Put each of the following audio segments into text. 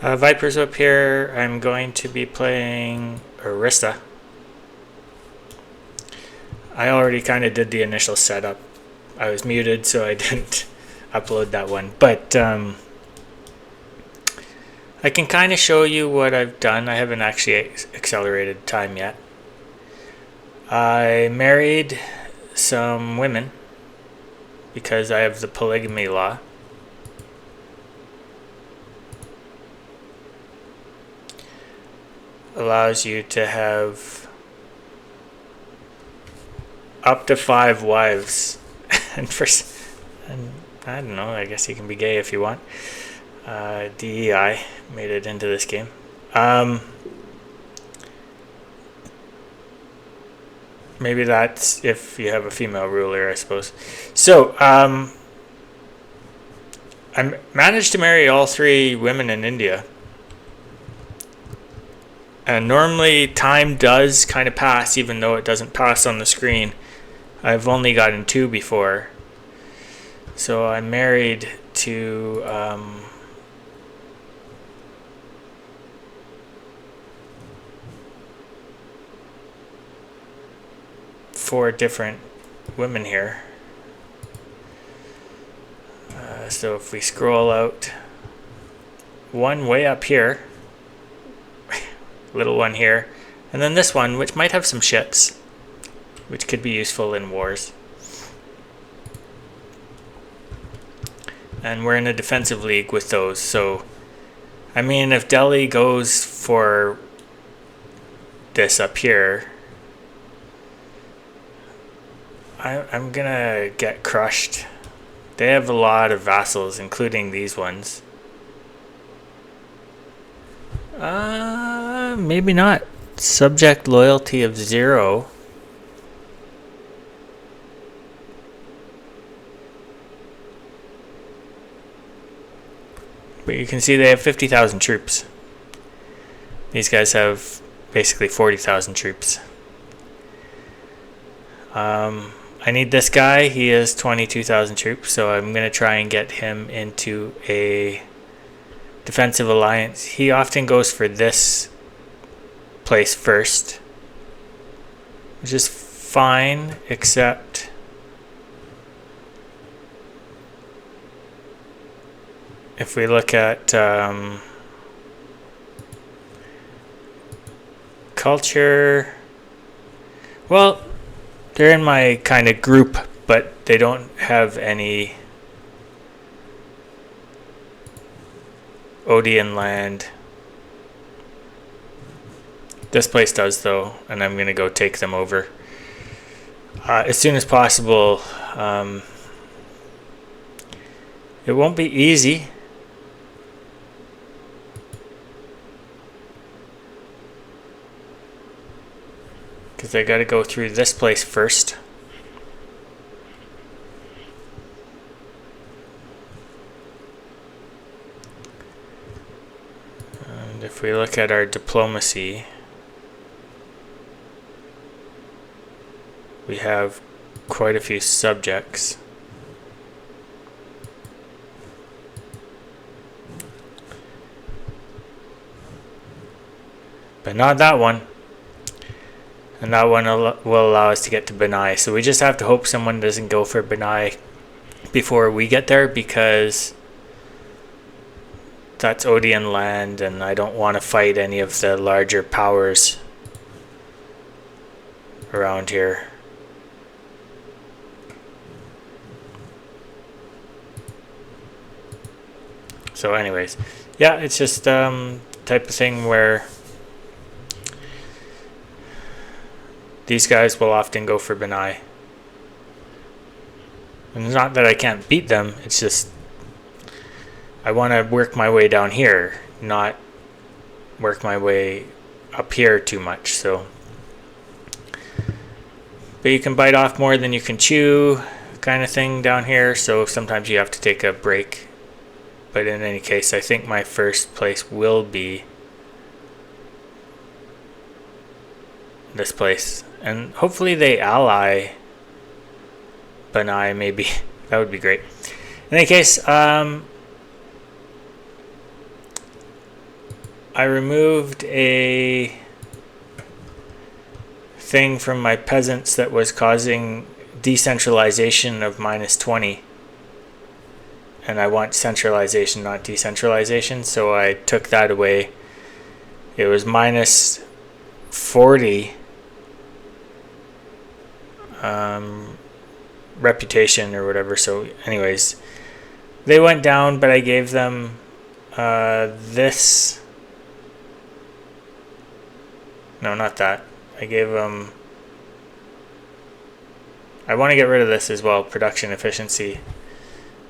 Vipers up here. I'm going to be playing Orissa. I already kind of did the initial setup. I was muted, so I didn't upload that one. But I can kind of show you what I've done. I haven't actually accelerated time yet. I married some women because I have the polygamy law. Allows you to have up to 5 wives. and I don't know, I guess you can be gay if you want. DEI made it into this game. Maybe that's if you have a female ruler, I suppose. So, I managed to marry all 3 women in India. And normally time does kind of pass, even though it doesn't pass on the screen. I've only gotten 2 before. So I'm married to 4 different women here. So if we scroll out, one way up here, little one here, and then this one, which might have some ships, which could be useful in wars. And we're in a defensive league with those, so I mean, if Delhi goes for this up here, I'm gonna get crushed. They have a lot of vassals, including these ones. Maybe not. Subject loyalty of 0. But you can see they have 50,000 troops. These guys have basically 40,000 troops. I need this guy. He has 22,000 troops, so I'm going to try and get him into a defensive alliance. He often goes for this place first, which is fine, except if we look at culture, well, they're in my kind of group, but they don't have any Odeon land. This place does, though, and I'm going to go take them over as soon as possible. It won't be easy. Because I got to go through this place first. And if we look at our diplomacy, we have quite a few subjects. But not that one. And that one will allow us to get to Benai. So we just have to hope someone doesn't go for Benai before we get there, because that's Odeon land and I don't want to fight any of the larger powers around here. So anyways, yeah, it's just type of thing where these guys will often go for Benai. And it's not that I can't beat them, it's just I want to work my way down here, not work my way up here too much. So, but you can bite off more than you can chew, kind of thing down here, so sometimes you have to take a break. But in any case, I think my first place will be this place. And hopefully they ally Benai, maybe. That would be great. In any case, I removed a thing from my peasants that was causing decentralization of -20. And I want centralization, not decentralization, so I took that away. It was -40 reputation or whatever. So anyways, they went down, but I gave them this. No, not that. I gave them... I want to get rid of this as well, production efficiency.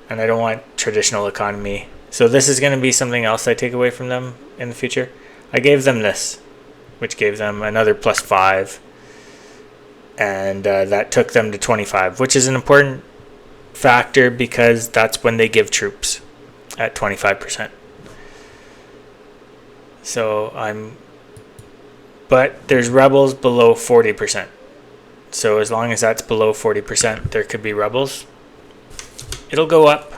And I don't want traditional economy. So this is going to be something else I take away from them in the future. I gave them this, which gave them another +5. And that took them to 25, which is an important factor because that's when they give troops at 25%. So but there's rebels below 40%. So as long as that's below 40%, there could be rebels. It'll go up.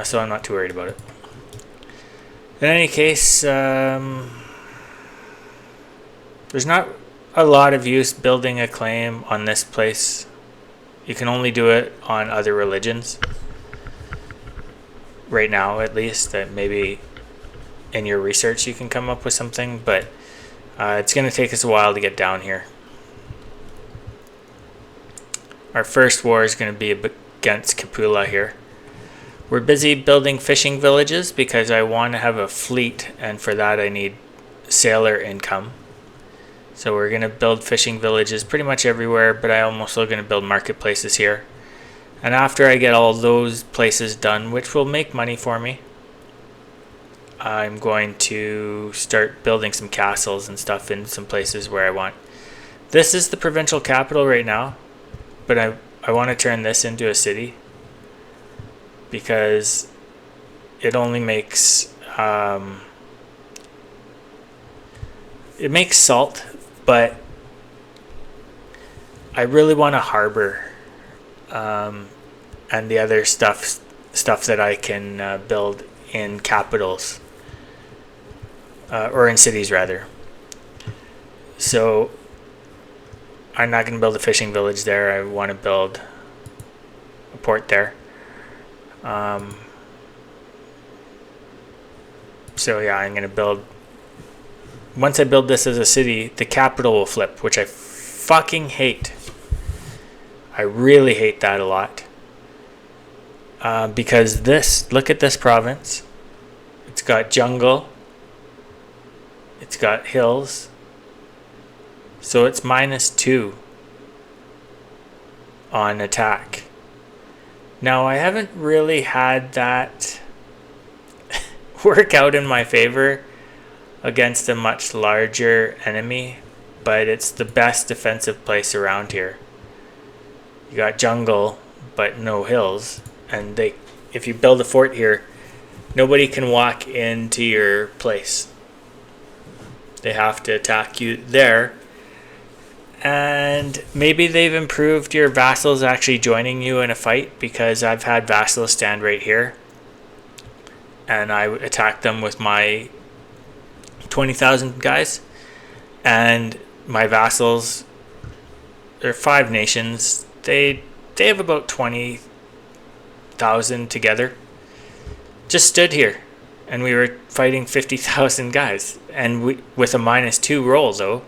So I'm not too worried about it. In any case, there's not a lot of use building a claim on this place. You can only do it on other religions. Right now, at least. That maybe in your research you can come up with something, but it's going to take us a while to get down here. Our first war is going to be against Capula here. We're busy building fishing villages because I want to have a fleet, and for that I need sailor income. So we're going to build fishing villages pretty much everywhere, but I'm also going to build marketplaces here. And after I get all those places done, which will make money for me, I'm going to start building some castles and stuff in some places where I want. This is the provincial capital right now, but I want to turn this into a city because it only makes it makes salt, but I really want a harbor and the other stuff that I can build in capitals or in cities rather. So I'm not going to build a fishing village there. I want to build a port there. So yeah, I'm going to build... Once I build this as a city, the capital will flip, which I fucking hate. I really hate that a lot. Because this... Look at this province. It's got jungle. It's got hills. So it's -2 on attack. Now, I haven't really had that work out in my favor against a much larger enemy, but it's the best defensive place around here. You got jungle, but no hills, and if you build a fort here, nobody can walk into your place. They have to attack you there. And maybe they've improved your vassals actually joining you in a fight, because I've had vassals stand right here and I attacked them with my 20,000 guys, and my vassals, they're 5 nations, they have about 20,000 together, just stood here and we were fighting 50,000 guys, and with a -2 roll though.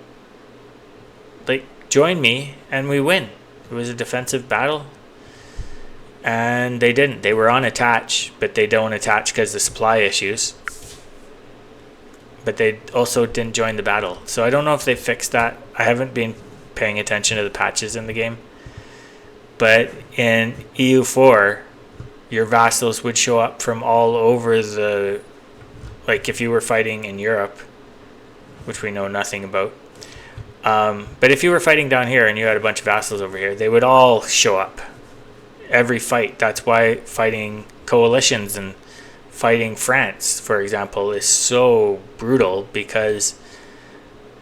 Like, join me and we win. It was a defensive battle, and they didn't. They were on attach, but they don't attach because of the supply issues. But they also didn't join the battle, so I don't know if they fixed that. I haven't been paying attention to the patches in the game, but in EU4 your vassals would show up from all over the, like if you were fighting in Europe, which we know nothing about. But if you were fighting down here and you had a bunch of vassals over here, they would all show up every fight. That's why fighting coalitions and fighting France, for example, is so brutal, because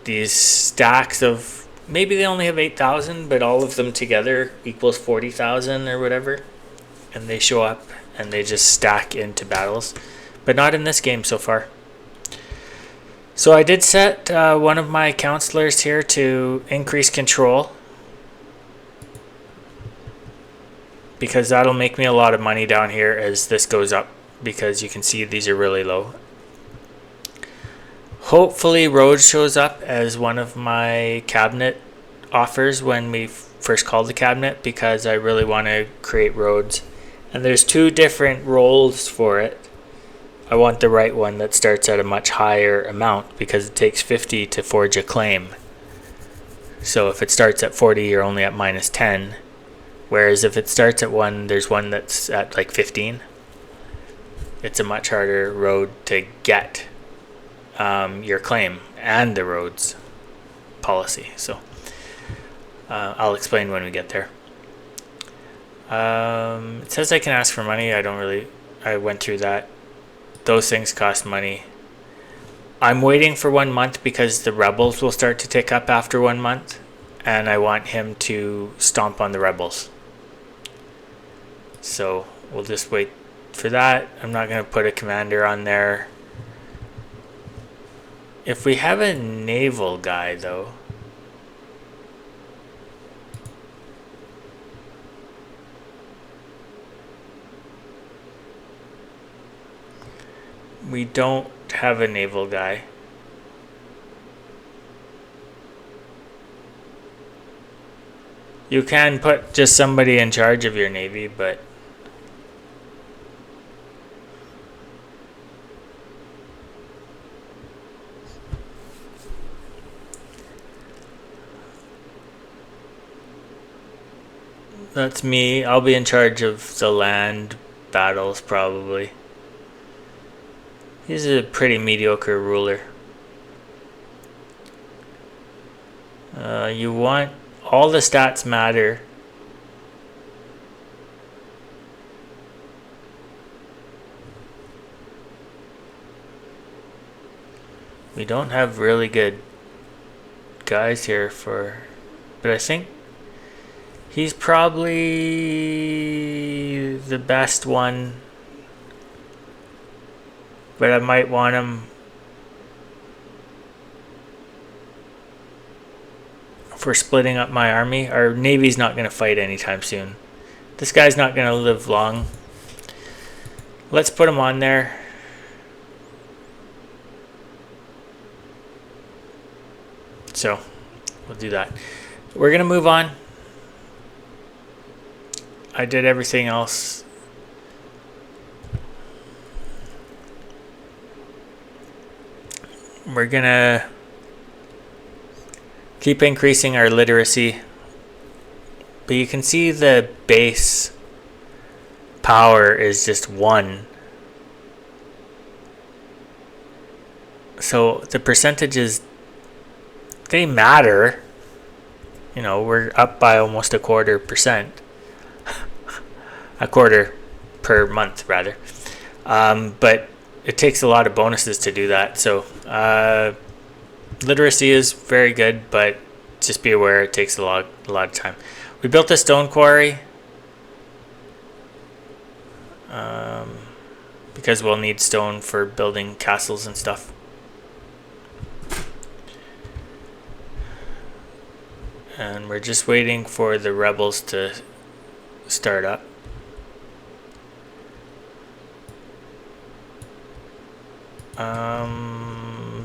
these stacks of, maybe they only have 8,000, but all of them together equals 40,000 or whatever, and they show up and they just stack into battles. But not in this game so far. So I did set one of my counselors here to increase control, because that'll make me a lot of money down here as this goes up, because you can see these are really low. Hopefully road shows up as one of my cabinet offers when we first called the cabinet, because I really want to create roads. And there's two different roles for it. I want the right one that starts at a much higher amount, because it takes 50 to forge a claim. So if it starts at 40, you're only at minus 10. Whereas if it starts at 1, there's one that's at like 15. It's a much harder road to get your claim and the roads policy. So I'll explain when we get there. It says I can ask for money. I went through that. Those things cost money. I'm waiting for 1 month because the rebels will start to tick up after 1 month, and I want him to stomp on the rebels. So we'll just wait for that. I'm not going to put a commander on there. If we have a naval guy though, we don't have a naval guy. You can put just somebody in charge of your navy, but that's me. I'll be in charge of the land battles probably. He's a pretty mediocre ruler. You want all the stats matter. We don't have really good guys here but I think he's probably the best one. But I might want him for splitting up my army. Our navy's not going to fight anytime soon. This guy's not going to live long. Let's put him on there. So we'll do that. We're going to move on. I did everything else. We're gonna keep increasing our literacy, but you can see the base power is just 1. So the percentages, they matter. You know, we're up by almost 1/4%. A quarter per month rather. But it takes a lot of bonuses to do that. So literacy is very good, but just be aware it takes a lot of time. We built a stone quarry because we'll need stone for building castles and stuff. And we're just waiting for the rebels to start up.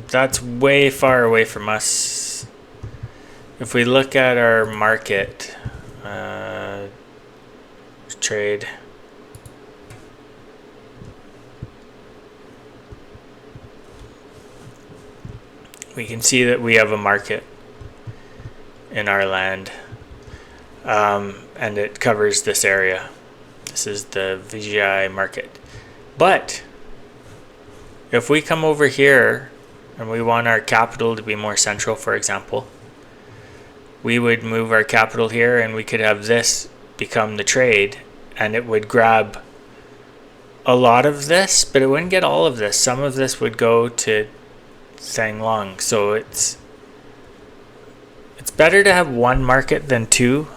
That's way far away from us. If we look at our market, trade, we can see that we have a market in our land, and it covers this area. This is the VGI market. But if we come over here and we want our capital to be more central, for example, we would move our capital here and we could have this become the trade, and it would grab a lot of this, but it wouldn't get all of this. Some of this would go to Thang-Long. So it's better to have one market than two,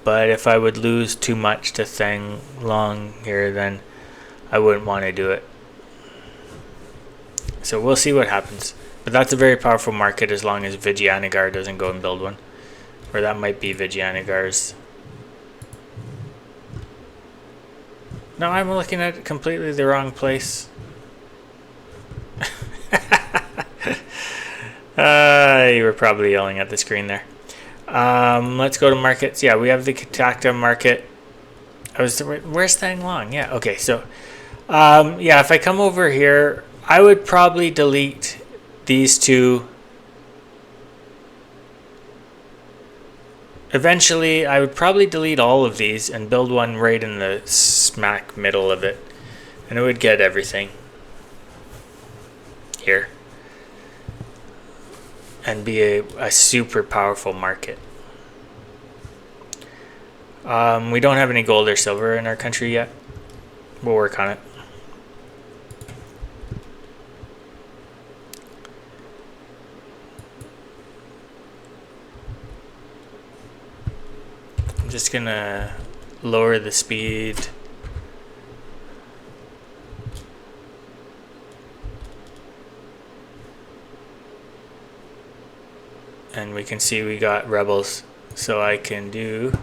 but if I would lose too much to Thang-Long here, then I wouldn't want to do it. So we'll see what happens. But that's a very powerful market as long as Vijayanagara doesn't go and build one. Or that might be Vijayanagara's. No, I'm looking at completely the wrong place. You were probably yelling at the screen there. Let's go to markets. Yeah, we have the Katakta market. Where's Thang Long? Yeah, okay, so yeah, if I come over here, I would probably delete these two. Eventually, I would probably delete all of these and build one right in the smack middle of it. And it would get everything here. And be a super powerful market. We don't have any gold or silver in our country yet. We'll work on it. I'm just gonna lower the speed. And we can see we got rebels, so I can do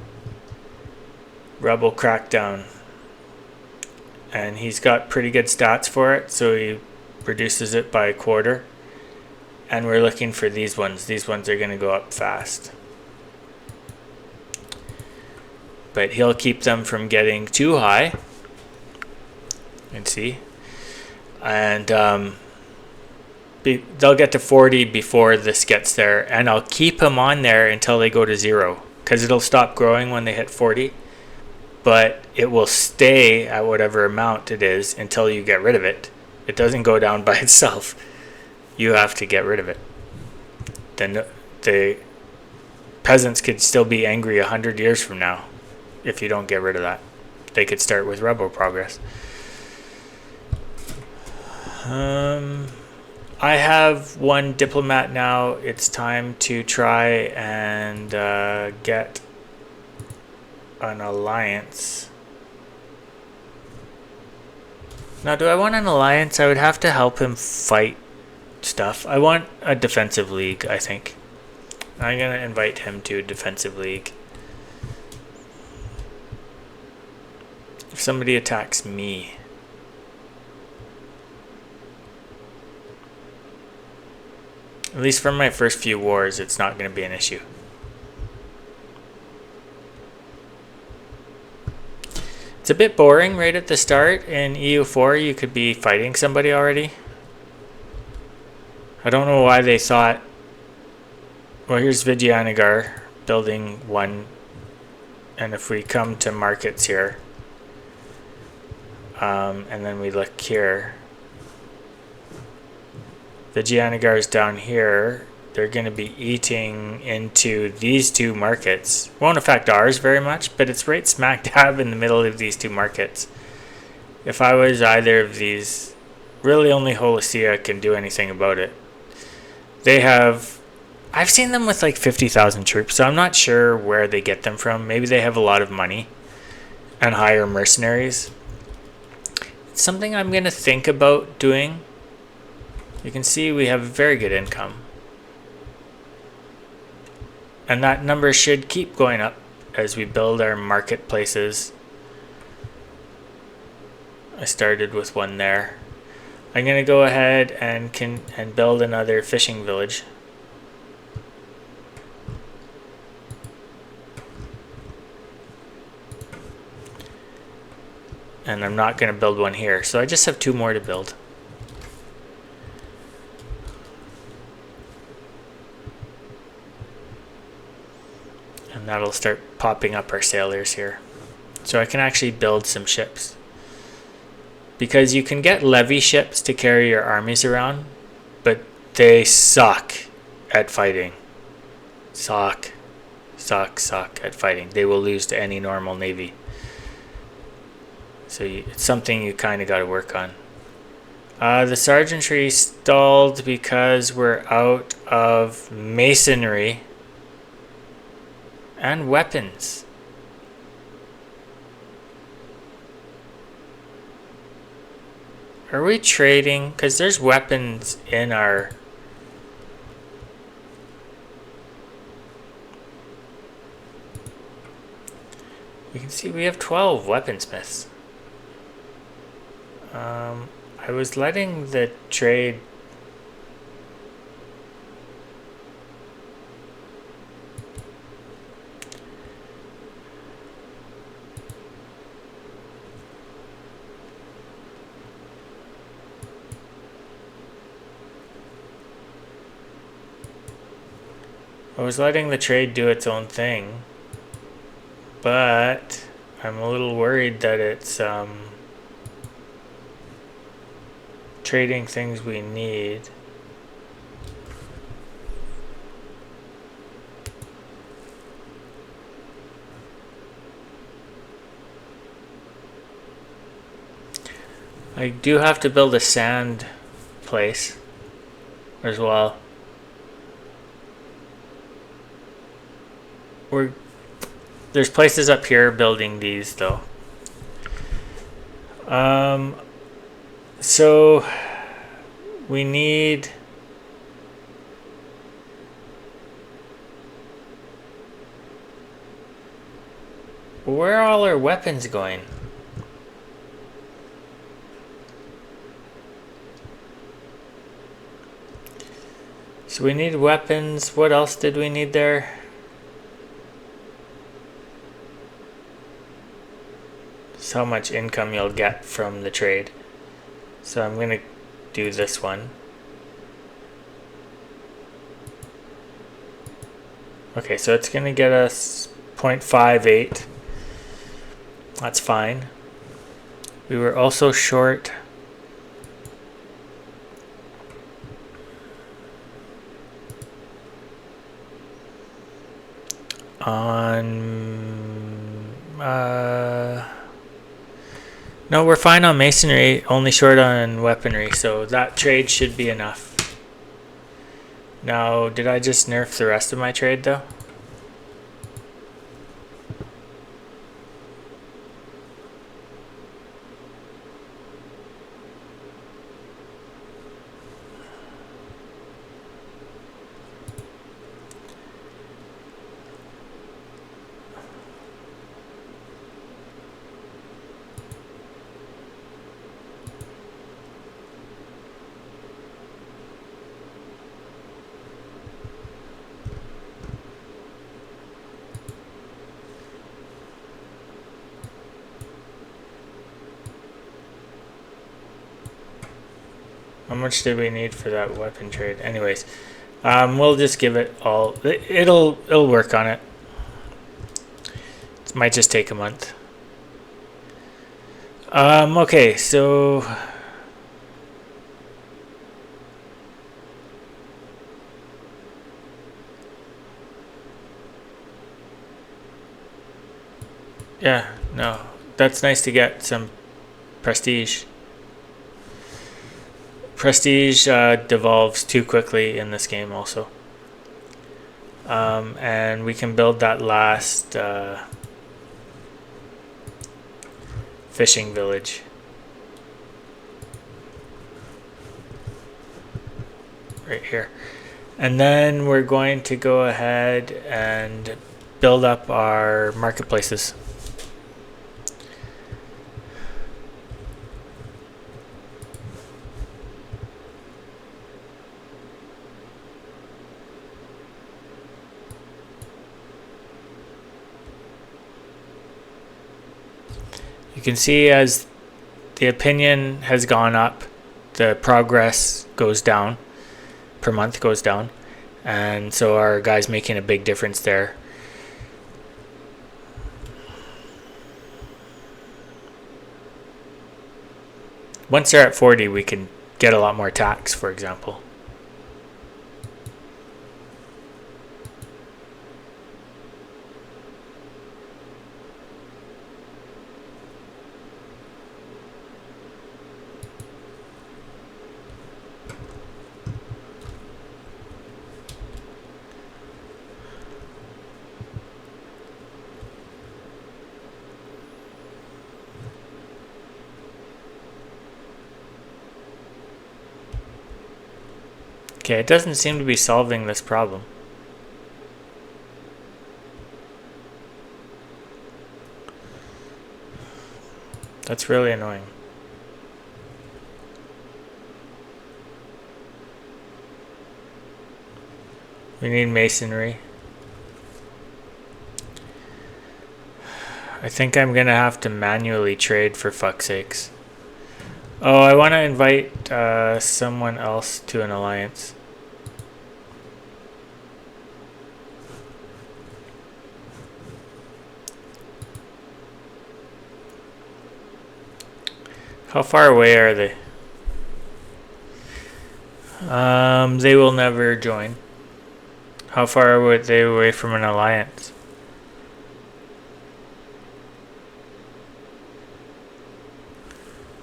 rebel crackdown. And he's got pretty good stats for it, so he reduces it by a quarter. And we're looking for these ones. These ones are going to go up fast. But he'll keep them from getting too high. You can see. And they'll get to 40 before this gets there. And I'll keep them on there until they go to 0. Because it'll stop growing when they hit 40. But it will stay at whatever amount it is until you get rid of it. It doesn't go down by itself. You have to get rid of it. Then the peasants could still be angry 100 years from now if you don't get rid of that. They could start with rebel progress. I have one diplomat now. It's time to try and get an alliance. Now, do I want an alliance? I would have to help him fight stuff. I want a defensive league, I think. I'm going to invite him to a defensive league. If somebody attacks me, at least for my first few wars, it's not going to be an issue. It's a bit boring right at the start. In EU4, you could be fighting somebody already. I don't know why they thought... Well, here's Vijayanagar building one. And if we come to markets here, and then we look here, Vijayanagar is down here. They're going to be eating into these two markets. Won't affect ours very much, but it's right smack dab in the middle of these two markets. If I was either of these, really only Holosia can do anything about it. They have... I've seen them with like 50,000 troops, so I'm not sure where they get them from. Maybe they have a lot of money and hire mercenaries. It's something I'm going to think about doing. You can see we have very good income. And that number should keep going up as we build our marketplaces. I started with one there. I'm going to go ahead and build another fishing village. And I'm not going to build one here, so I just have 2 more to build. And that'll start popping up our sailors here. So I can actually build some ships. Because you can get levy ships to carry your armies around, but they suck at fighting. Suck at fighting. They will lose to any normal navy. So it's something you kind of got to work on. The sergeantry stalled because we're out of masonry and weapons. Are we trading? Because there's weapons in our... You can see we have 12 weaponsmiths. I was letting the trade... I was letting the trade do its own thing, but I'm a little worried that it's trading things we need. I do have to build a sand place as well. There's places up here building these though. So we need... Where are all our weapons going? So we need weapons. What else did we need there? It's how much income you'll get from the trade. So I'm going to do this one. Okay, so it's going to get us 0.58. That's fine. We were also short on... no, we're fine on masonry, only short on weaponry, so that trade should be enough. Now, did I just nerf the rest of my trade though? How much did we need for that weapon trade? Anyways, we'll just give it all. It'll work on it. It might just take a month. Okay, so yeah, no, that's nice to get some prestige. Prestige devolves too quickly in this game also. And we can build that last fishing village. Right here. And then we're going to go ahead and build up our marketplaces. You can see as the opinion has gone up, the progress goes down, per month goes down, and so our guy's making a big difference there. Once they're at 40, we can get a lot more tax, for example. Okay, it doesn't seem to be solving this problem. That's really annoying. We need masonry. I think I'm gonna have to manually trade for fuck's sakes. Oh, I want to invite someone else to an alliance. How far away are they? They will never join. How far are they away from an alliance?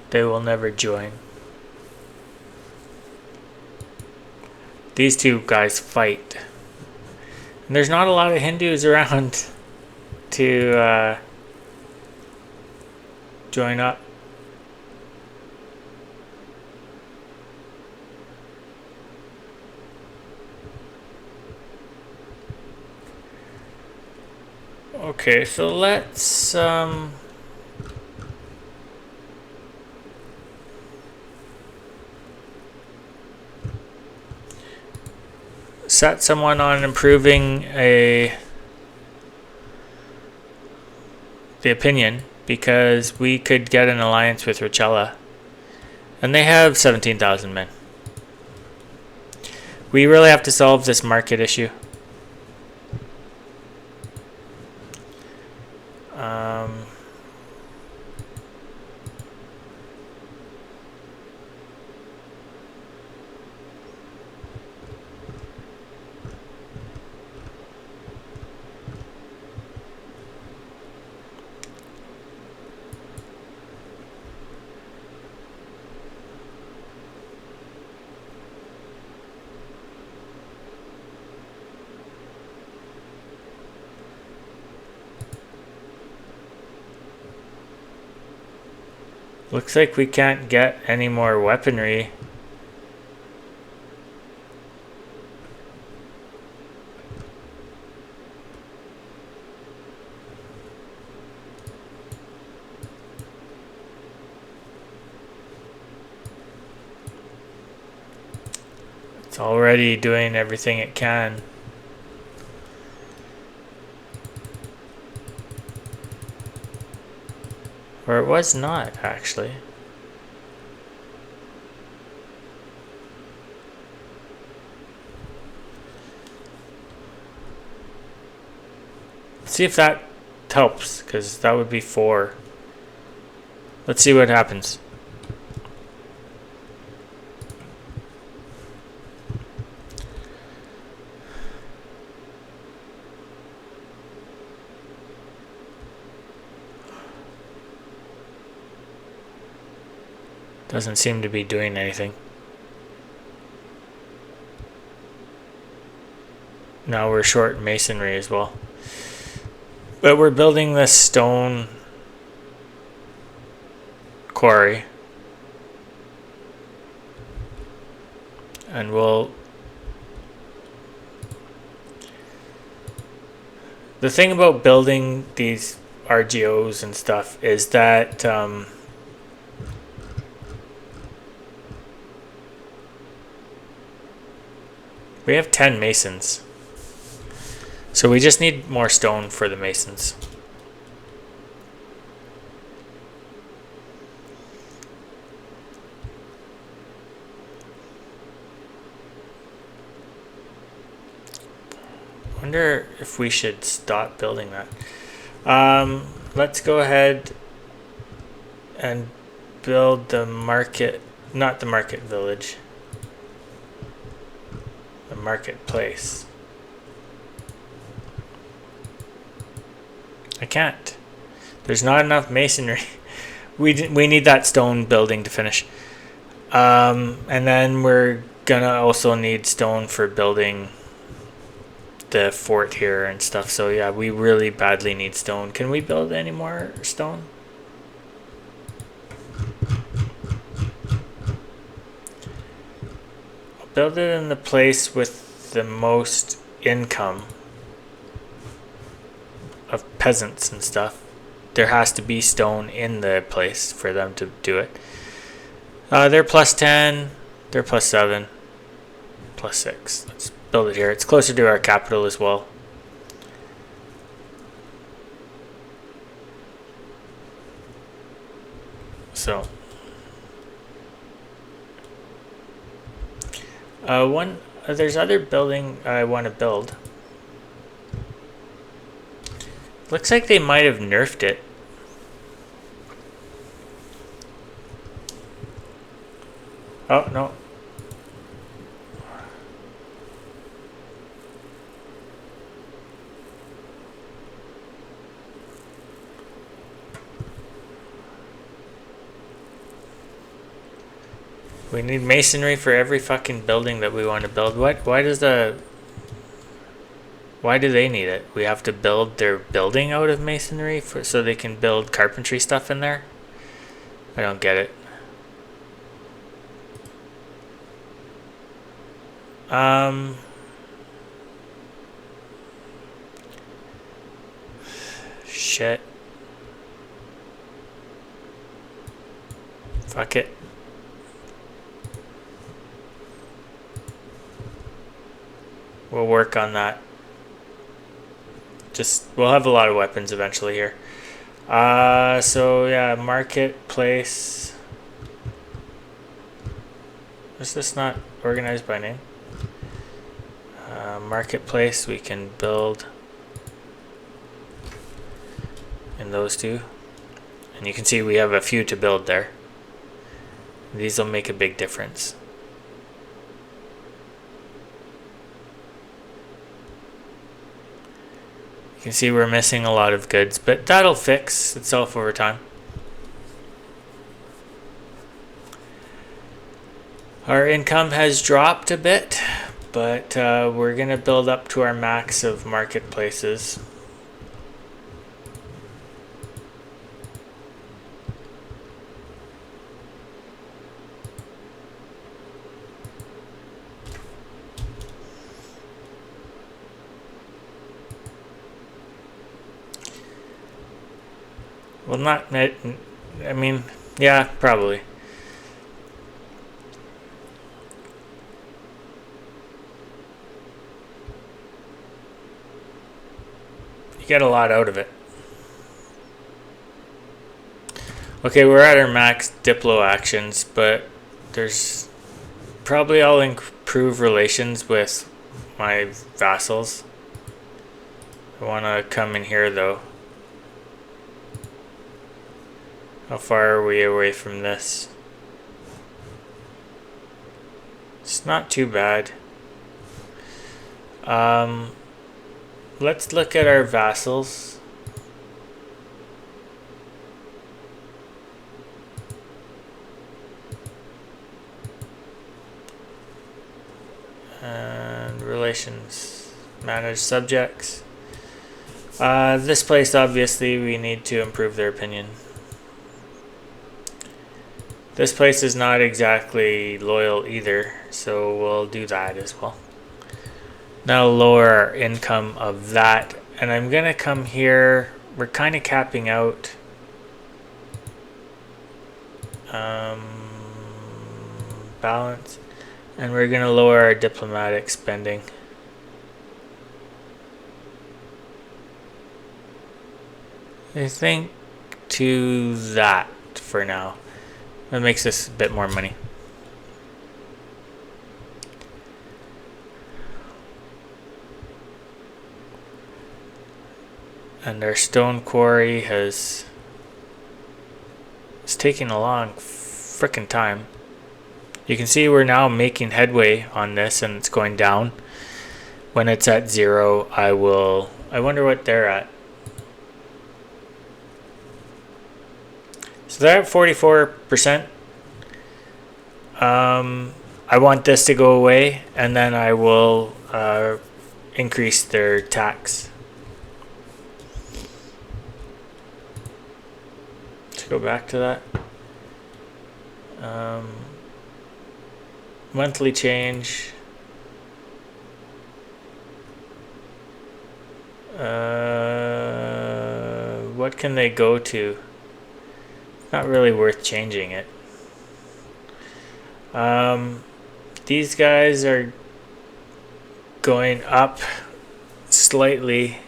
They will never join. These two guys fight. And there's not a lot of Hindus around to join up. Okay, so let's set someone on improving the opinion, because we could get an alliance with Rochella, and they have 17,000 men. We really have to solve this market issue. Looks like we can't get any more weaponry. It's already doing everything it can. Or it was not, actually. Let's see if that helps, because that would be 4. Let's see what happens. Doesn't seem to be doing anything. Now we're short masonry as well. But we're building this stone quarry. And we'll... The thing about building these RGOs and stuff is that... we have 10 masons. So we just need more stone for the masons. Wonder if we should stop building that. Let's go ahead and build the market, not the market village. Marketplace. I can't. There's not enough masonry. We need that stone building to finish. And then we're gonna also need stone for building the fort here and stuff. So yeah, we really badly need stone. Can we build any more stone? build it in the place with the most income of peasants and stuff. There has to be stone in the place for them to do it. They're plus 10, they're plus 7, plus 6. Let's build it here. It's closer to our capital as well. So, there's other building I want to build. Looks like they might have nerfed it. Oh, no. We need masonry for every fucking building that we want to build. Why do they need it? We have to build their building out of masonry so they can build carpentry stuff in there? I don't get it. Shit. Fuck it. We'll work on that. We'll have a lot of weapons eventually here. So yeah, marketplace. Is this not organized by name? Marketplace, we can build in those two. And you can see we have a few to build there. These will make a big difference. You can see we're missing a lot of goods, but that'll fix itself over time. Our income has dropped a bit, but we're going to build up to our max of marketplaces. Well, not, I mean, yeah, probably. You get a lot out of it. Okay, we're at our max Diplo actions, but there's probably I'll improve relations with my vassals. I want to come in here though. How far are we away from this? It's not too bad. Let's look at our vassals. And relations, manage subjects. This place, obviously, we need to improve their opinion. This place is not exactly loyal either, so we'll do that as well. That'll lower our income of that. And I'm going to come here. We're kind of capping out. Balance. And we're going to lower our diplomatic spending. I think to that for now. That makes us a bit more money. And our stone quarry it's taking a long frickin' time. You can see we're now making headway on this and it's going down. When it's at 0, I wonder what they're at. So they're at 44%. I want this to go away, and then I will increase their tax. Let's go back to that. Monthly change. What can they go to? Not really worth changing it. These guys are going up slightly.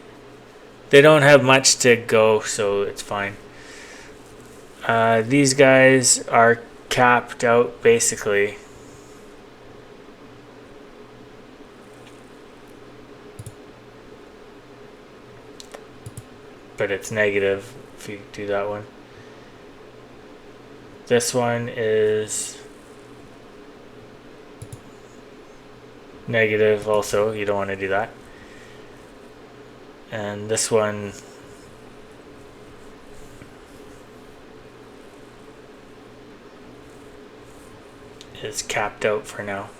They don't have much to go, so it's fine. These guys are capped out basically. But it's negative if you do that one. This one is negative also, you don't want to do that. And this one is capped out for now.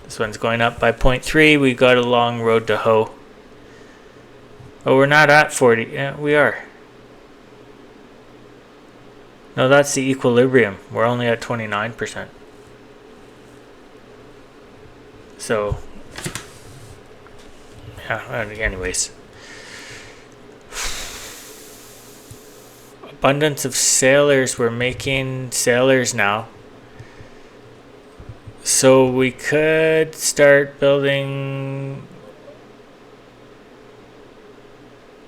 This one's going up by 0.3. We got a long road to hoe. Oh, we're not at 40. Yeah, we are. No, that's the equilibrium. We're only at 29%. So, yeah, anyways. Abundance of sailors. We're making sailors now. So we could start building.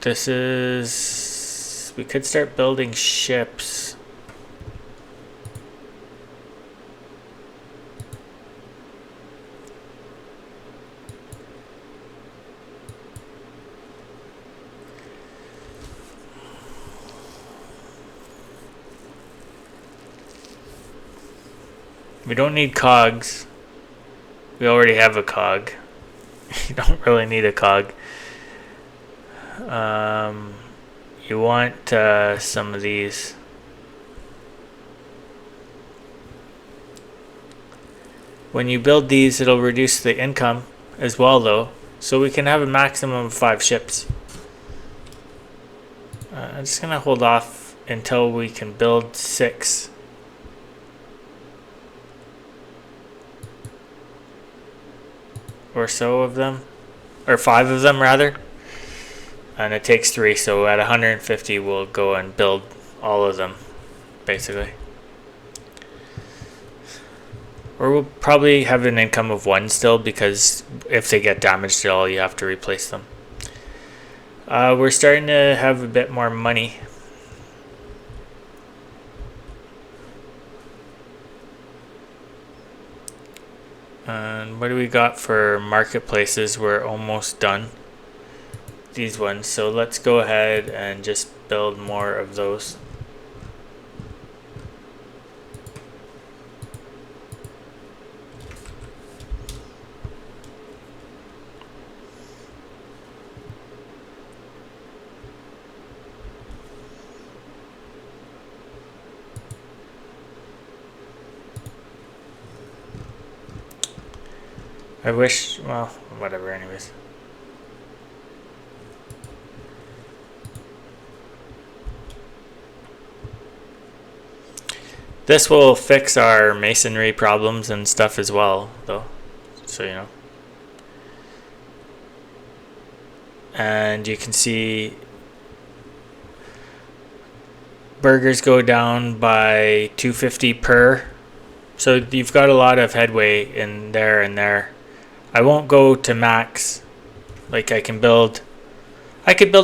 We could start building ships. We don't need cogs. We already have a cog. You don't really need a cog. You want some of these. When you build these, it'll reduce the income as well, though. So we can have a maximum of 5 ships. I'm just going to hold off until we can build 6. Or so of them. Or 5 of them, rather. And it takes 3, so at 150 we'll go and build all of them, basically. Or we'll probably have an income of 1 still, because if they get damaged at all, you have to replace them. We're starting to have a bit more money. And what do we got for marketplaces? We're almost done. These ones. So let's go ahead and just build more of those. I wish, well, whatever, anyways. This will fix our masonry problems and stuff as well, though, so you know. And you can see burgers go down by 250 per. So you've got a lot of headway in there and there. I won't go to max. Like I could build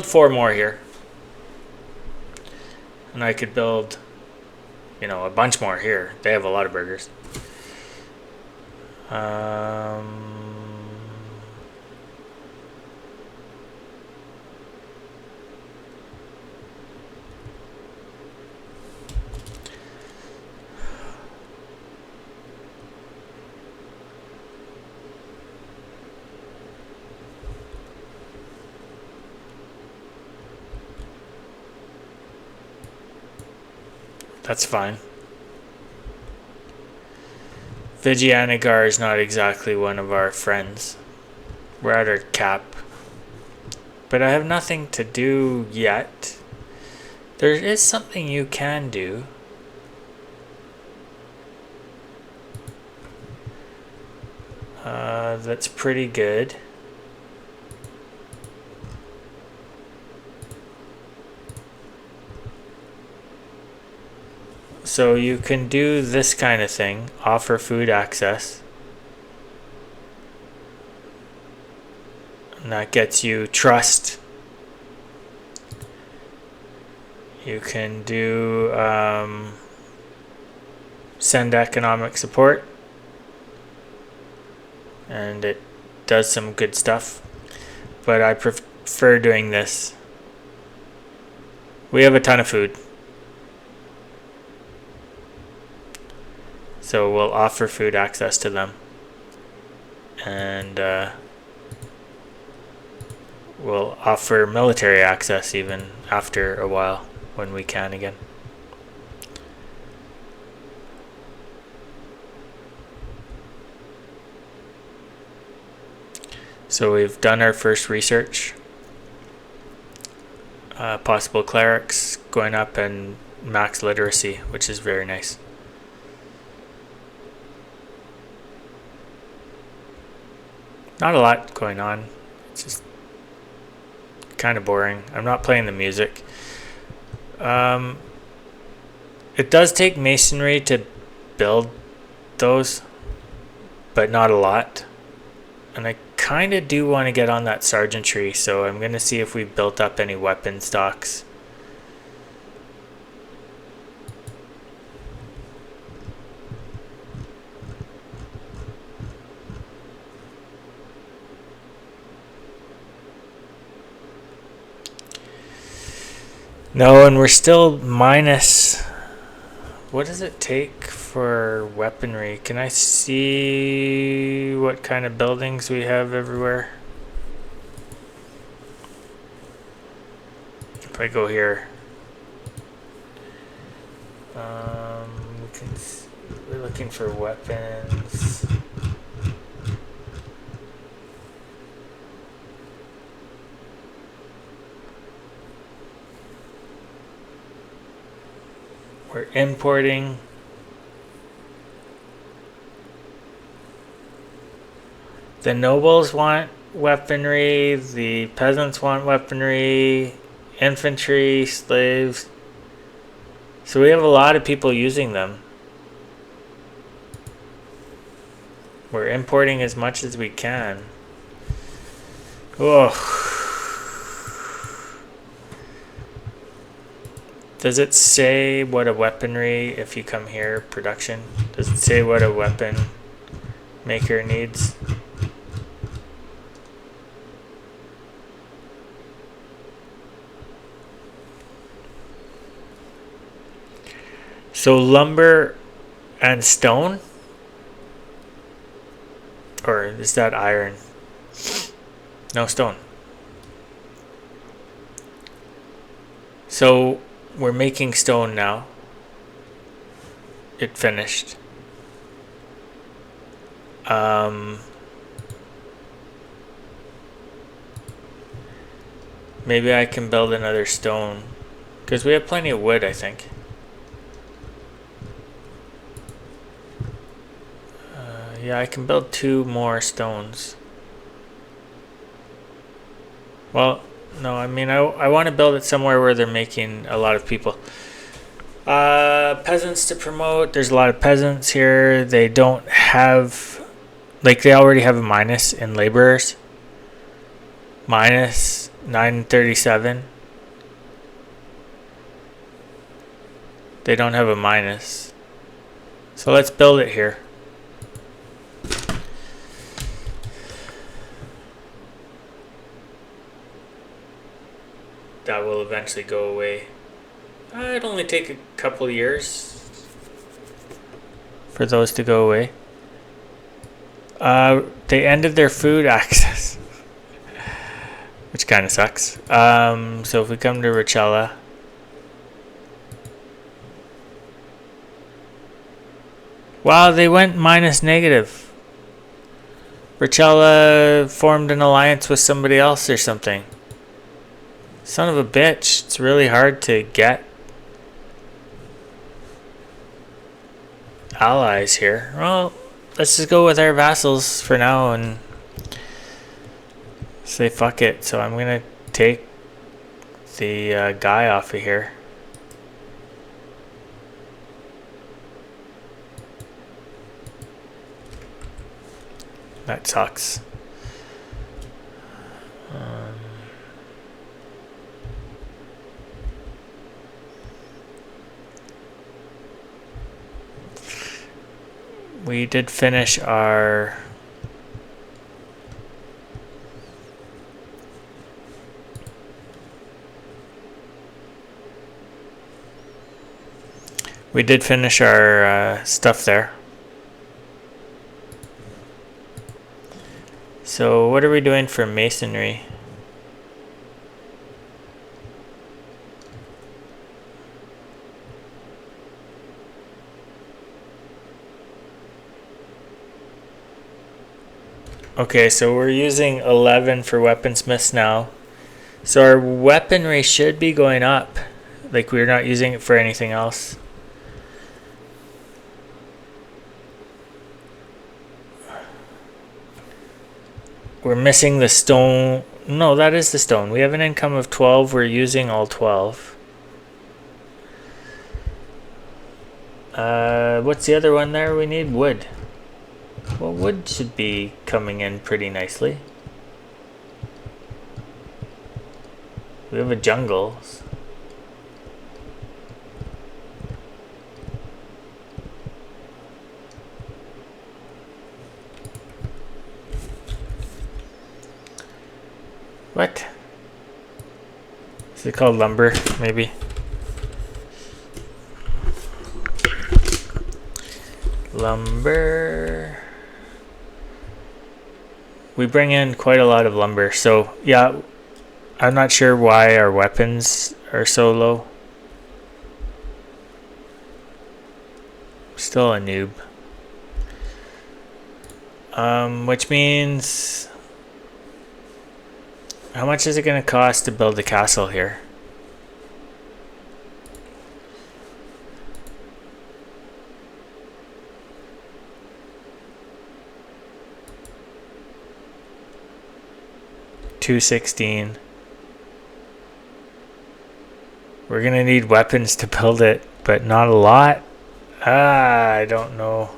4 more here. And I could build, you know, a bunch more here. They have a lot of burgers. That's fine. Vigianagar is not exactly one of our friends. We're at our cap. But I have nothing to do yet. There is something you can do. That's pretty good. So you can do this kind of thing, offer food access. And that gets you trust. You can do send economic support. And it does some good stuff. But I prefer doing this. We have a ton of food. So we'll offer food access to them. And we'll offer military access even after a while when we can again. So we've done our first research. Possible clerics going up and max literacy, which is very nice. Not a lot going on. It's just kind of boring. I'm not playing the music. It does take masonry to build those, but not a lot. And I kind of do want to get on that sergeantry, so I'm going to see if we built up any weapon stocks. No, and we're still minus. What does it take for weaponry? Can I see what kind of buildings we have everywhere? If I go here, we're looking for weapons. We're importing. The nobles want weaponry, the peasants want weaponry, infantry, slaves. So we have a lot of people using them. We're importing as much as we can. Oh. Does it say what a weaponry, if you come here, production? Does it say what a weapon maker needs? So lumber and stone? Or is that iron? No, stone. So we're making stone now. It finished. Maybe I can build another stone, because we have plenty of wood, I think. Yeah, I can build 2 more stones. Well, no, I mean, I want to build it somewhere where they're making a lot of people. Peasants to promote. There's a lot of peasants here. They don't have, like, they already have a minus in laborers. Minus 937. They don't have a minus. So let's build it here. That will eventually go away. It'll only take a couple years for those to go away. They ended their food access, which kind of sucks. So if we come to Richella, wow, they went minus negative. Richella formed an alliance with somebody else or something. Son of a bitch, it's really hard to get allies here. Well, let's just go with our vassals for now and say fuck it. So I'm gonna take the guy off of here. That sucks. We did finish our stuff there. So what are we doing for masonry? Okay, so we're using 11 for weaponsmiths now. So our weaponry should be going up. Like, we're not using it for anything else. We're missing the stone. No, that is the stone. We have an income of 12. We're using all 12. What's the other one there? We need wood. Well, wood should be coming in pretty nicely. We have a jungle. What? Is it called lumber, maybe? Lumber. We bring in quite a lot of lumber, so yeah, I'm not sure why our weapons are so low. Still a noob. Which means, how much is it going to cost to build a castle here? $216. We're gonna need weapons to build it, but not a lot. I don't know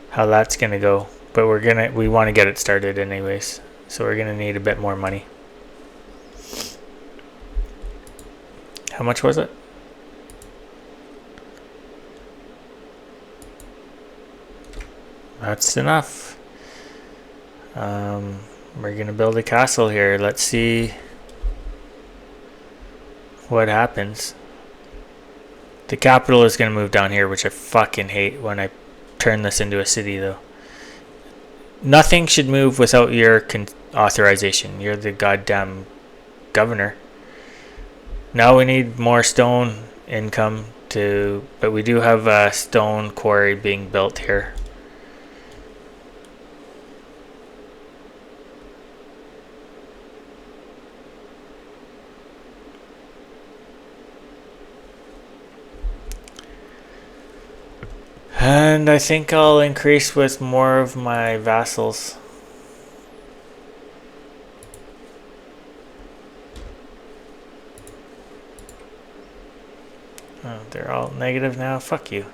how that's gonna go, but we want to get it started anyways, so we're gonna need a bit more money. How much was it? That's enough. We're gonna build a castle here. Let's see what happens. The capital is gonna move down here, which I fucking hate when I turn this into a city though. Nothing should move without your authorization. You're the goddamn governor. Now we need more stone income but we do have a stone quarry being built here. And I think I'll increase with more of my vassals. Oh, they're all negative now? Fuck you.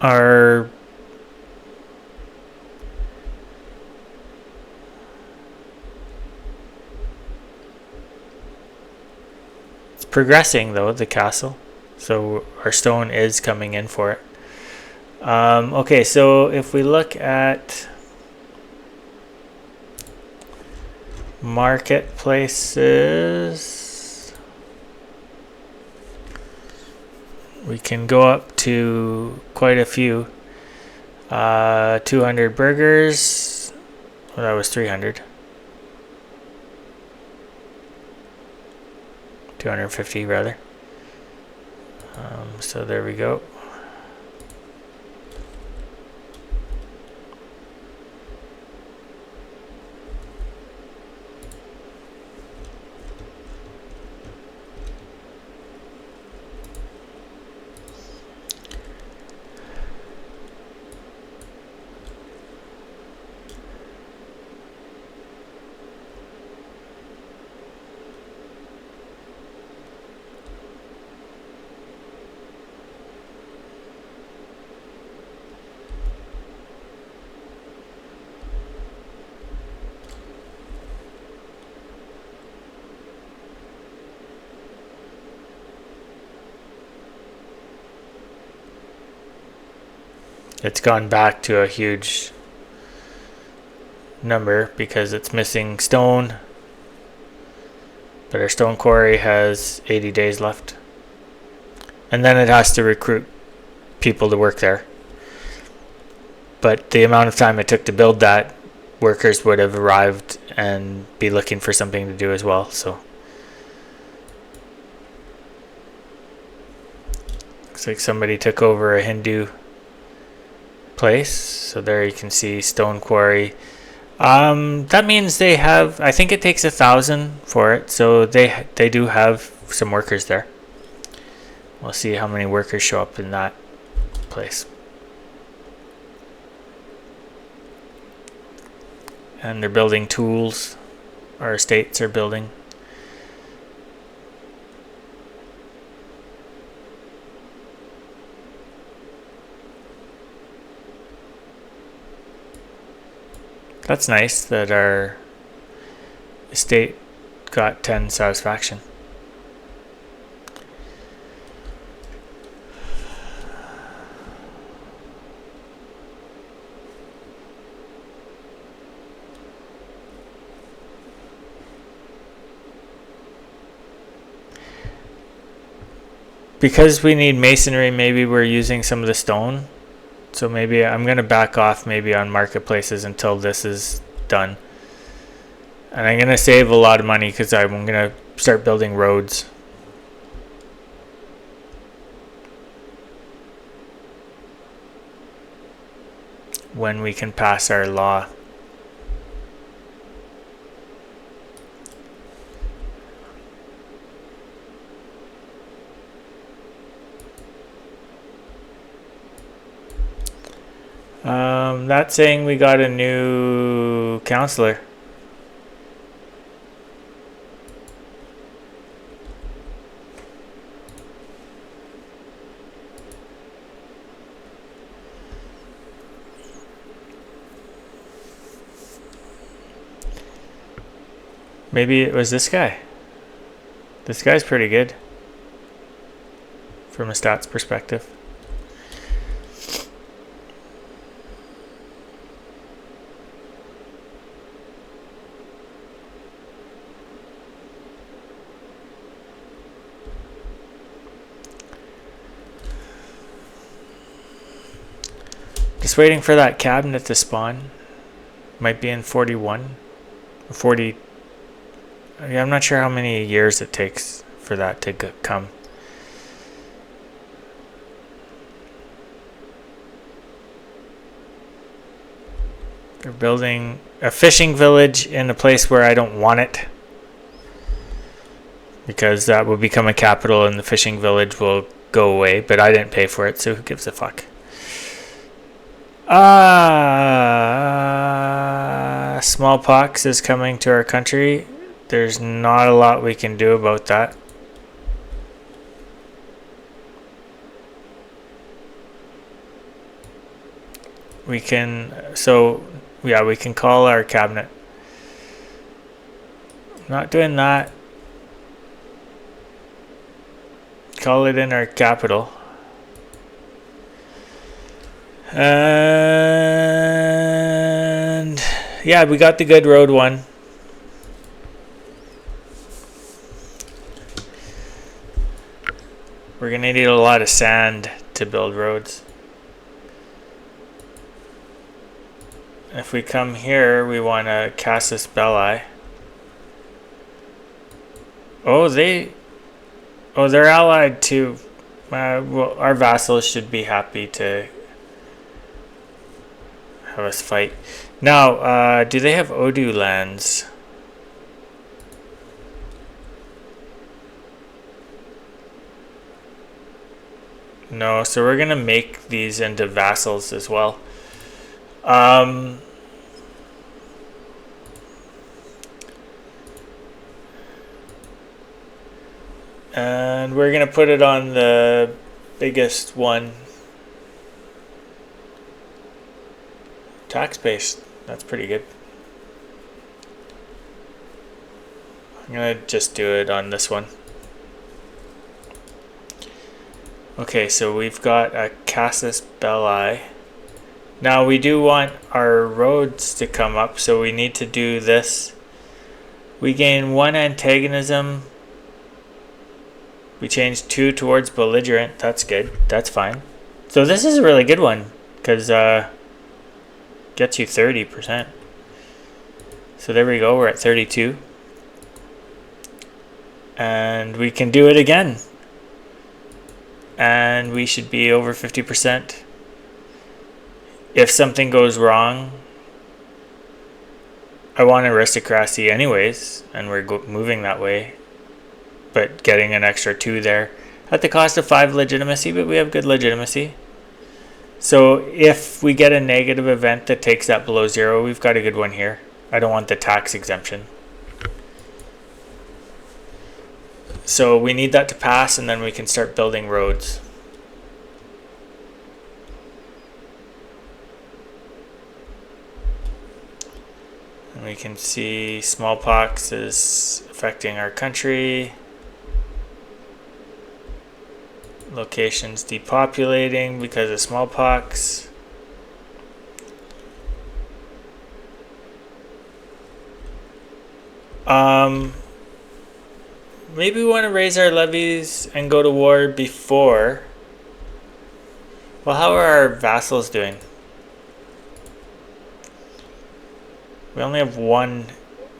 Our It's progressing though, the castle. So our stone is coming in for it. Okay, so if we look at marketplaces, we can go up to quite a few. 200 burgers. Well, that was 300. 250 rather. So there we go. It's gone back to a huge number because it's missing stone. But our stone quarry has 80 days left. And then it has to recruit people to work there. But the amount of time it took to build that, workers would have arrived and be looking for something to do as well. So looks like somebody took over a Hindu place. So there you can see stone quarry. That means they have, I think it takes 1,000 for it, so they do have some workers there. We'll see how many workers show up in that place. And they're building tools. Our estates are building. That's nice that our estate got 10 satisfaction. Because we need masonry, maybe we're using some of the stone. So maybe I'm going to back off maybe on marketplaces until this is done. And I'm going to save a lot of money because I'm going to start building roads. When we can pass our law. That's saying we got a new counselor. Maybe it was this guy. This guy's pretty good from a stats perspective. Just waiting for that cabinet to spawn. Might be in 41 or 40. Yeah, I'm not sure how many years it takes for that to come. They're building a fishing village in a place where I don't want it, because that will become a capital and the fishing village will go away, but I didn't pay for it, so who gives a fuck. Smallpox is coming to our country. There's not a lot we can do about that. We can, so yeah, we can call our cabinet. I'm not doing that. call it in our capital. And yeah, we got the good road one. We're gonna need a lot of sand to build roads. If we come here, we want to Casus Belli. Oh, they're allied to. Well, our vassals should be happy to have us fight. Now, do they have Odu lands? No, so we're gonna make these into vassals as well. And we're gonna put it on the biggest one. Tax based. That's pretty good. I'm gonna just do it on this one. Okay, so we've got a Casus Belli. Now we do want our roads to come up, so we need to do this. We gain 1 antagonism. We change 2 towards belligerent. That's good. That's fine. So this is a really good one, because gets you 30%. So there we go, we're at 32. And we can do it again. And we should be over 50%. If something goes wrong, I want aristocracy anyways, and we're moving that way. But getting an extra 2 there at the cost of 5 legitimacy, but we have good legitimacy. So if we get a negative event that takes that below 0, we've got a good one here. I don't want the tax exemption. So we need that to pass, and then we can start building roads. And we can see smallpox is affecting our country. Locations depopulating because of smallpox. Maybe we want to raise our levies and go to war before. Well, how are our vassals doing? We only have 1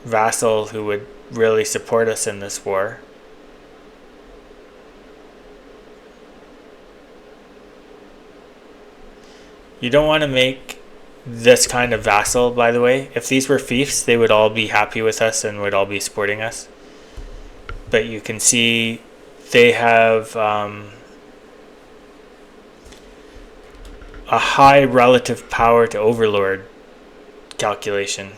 vassal who would really support us in this war. You don't want to make this kind of vassal, by the way. If these were fiefs, they would all be happy with us and would all be supporting us. But you can see they have a high relative power to overlord calculation.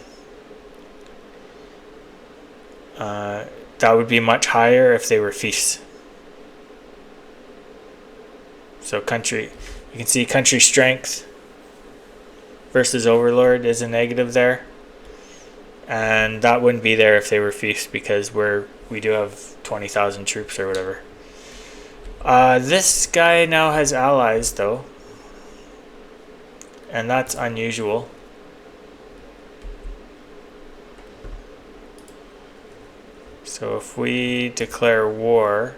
That would be much higher if they were fiefs. So country, you can see country strength versus overlord is a negative there, and that wouldn't be there if they were fiefs, because we do have 20,000 troops or whatever. This guy now has allies though, and that's unusual. So if we declare war,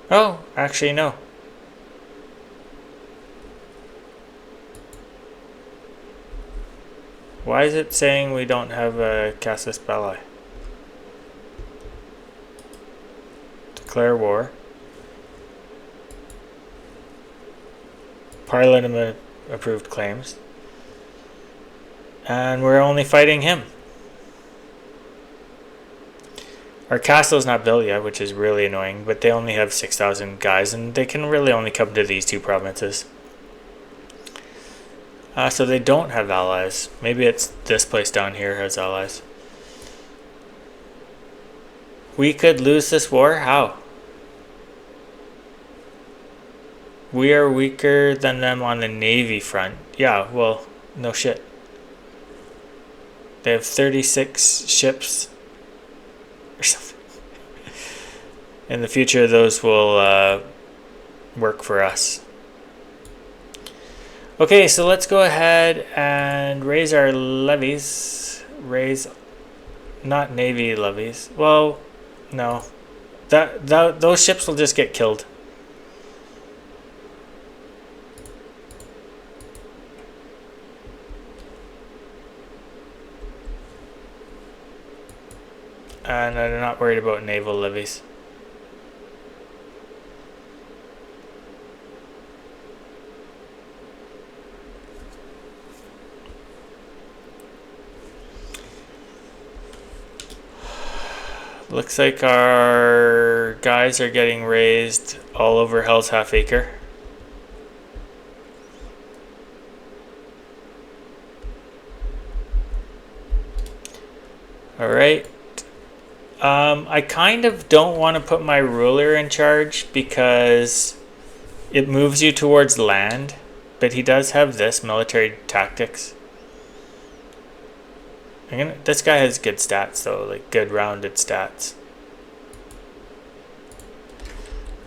oh, actually no. Why is it saying we don't have a Casus Belli? Declare war. Parliament approved claims. And we're only fighting him. Our castle's not built yet, which is really annoying, but they only have 6,000 guys, and they can really only come to these 2 provinces. So they don't have allies. Maybe it's this place down here has allies. We could lose this war? How? We are weaker than them on the navy front. Yeah, well, no shit. They have 36 ships or something. In the future, those will work for us. Okay, so let's go ahead and raise our levies. Raise, not Navy levies. Well, no. Those ships will just get killed. And I'm not worried about naval levies. Looks like our guys are getting raised all over Hell's Half Acre. Alright. I kind of don't want to put my ruler in charge because it moves you towards land, but he does have this military tactics. This guy has good stats though, like good rounded stats.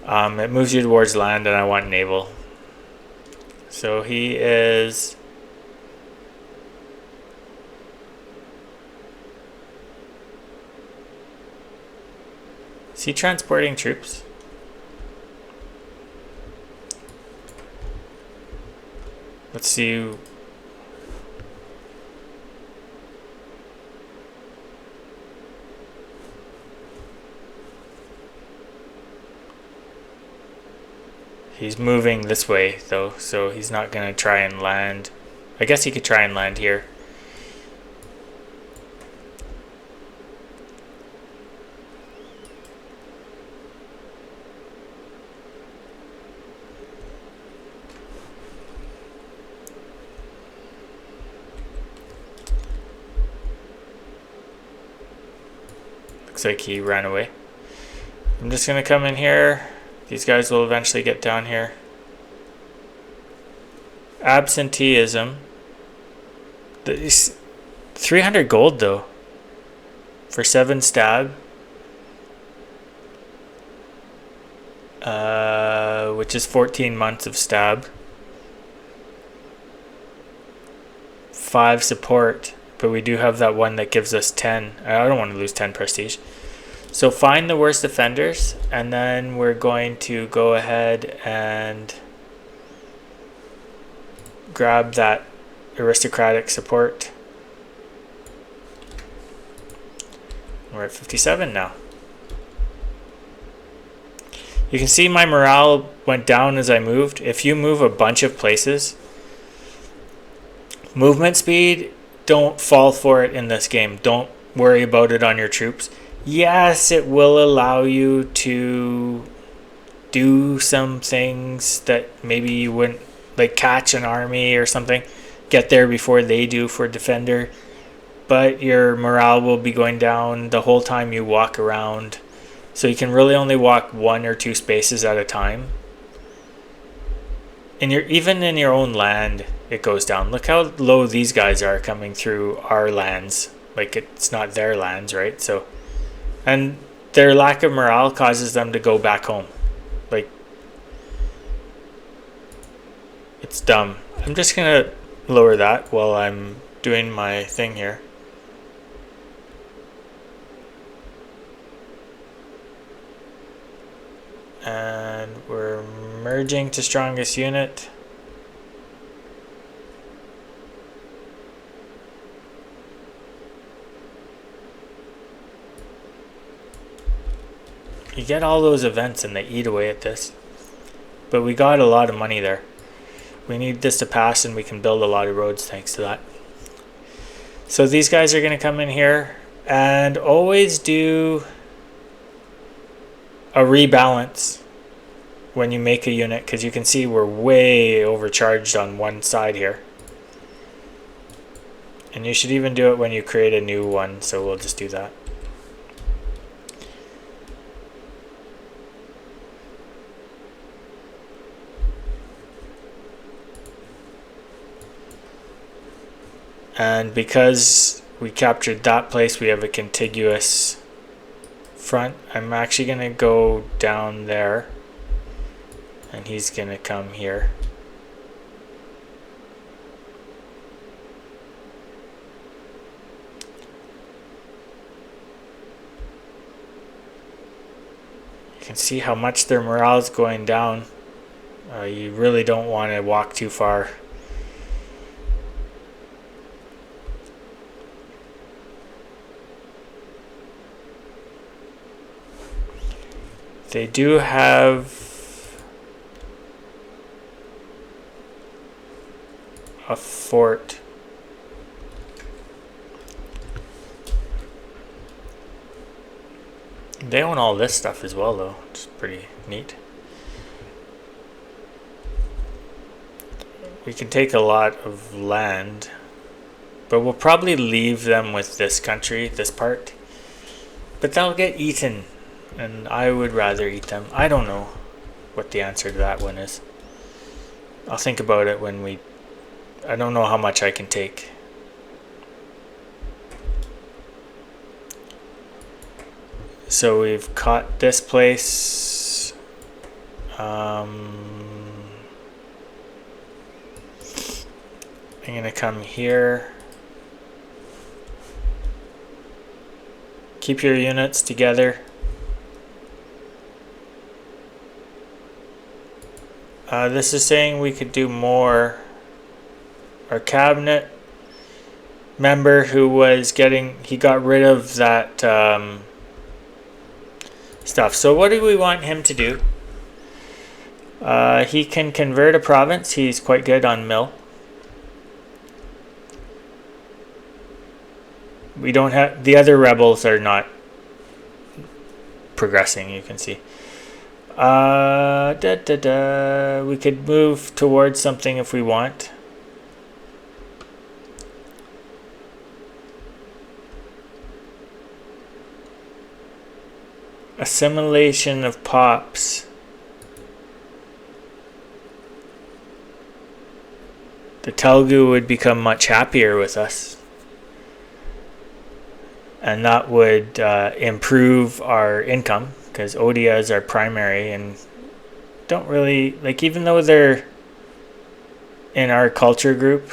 It moves you towards land and I want naval. So he is... Is he transporting troops? Let's see. He's moving this way though, so he's not going to try and land. I guess he could try and land here. Looks like he ran away. I'm just going to come in here. These guys will eventually get down here. Absenteeism. 300 gold though. For 7 stab. Which is 14 months of stab. 5 support. But we do have that one that gives us 10. I don't want to lose 10 prestige. So find the worst offenders, and then we're going to go ahead and grab that aristocratic support. We're at 57 now. You can see my morale went down as I moved. If you move a bunch of places, movement speed, don't fall for it in this game. Don't worry about it on your troops. Yes, it will allow you to do some things that maybe you wouldn't, like catch an army or something, get there before they do for defender, but your morale will be going down the whole time you walk around, so you can really only walk 1 or 2 spaces at a time. And even in your own land it goes down. Look how low these guys are coming through our lands, like it's not their lands, right? So, and their lack of morale causes them to go back home. Like, it's dumb. I'm just gonna lower that while I'm doing my thing here. And we're merging to strongest unit. You get all those events and they eat away at this. But we got a lot of money there. We need this to pass and we can build a lot of roads thanks to that. So these guys are going to come in here and always do a rebalance when you make a unit, because you can see we're way overcharged on one side here. And you should even do it when you create a new one, so we'll just do that. And because we captured that place, we have a contiguous front. I'm actually going to go down there, and he's going to come here. You can see how much their morale is going down. You really don't want to walk too far. They do have a fort. They own all this stuff as well, though. It's pretty neat. We can take a lot of land, but we'll probably leave them with this country, this part. But they'll get eaten, and I would rather eat them. I don't know what the answer to that one is. I'll think about it when we... I don't know how much I can take. So we've caught this place. I'm gonna come here. Keep your units together. This is saying we could do more. Our cabinet member who was getting, he got rid of that stuff. So what do we want him to do? He can convert a province. He's quite good on mill. We don't have, the other rebels are not progressing, you can see. We could move towards something if we want. Assimilation of pops. The Telugu would become much happier with us, and that would improve our income, because Odia is our primary, and don't really, like, even though they're in our culture group,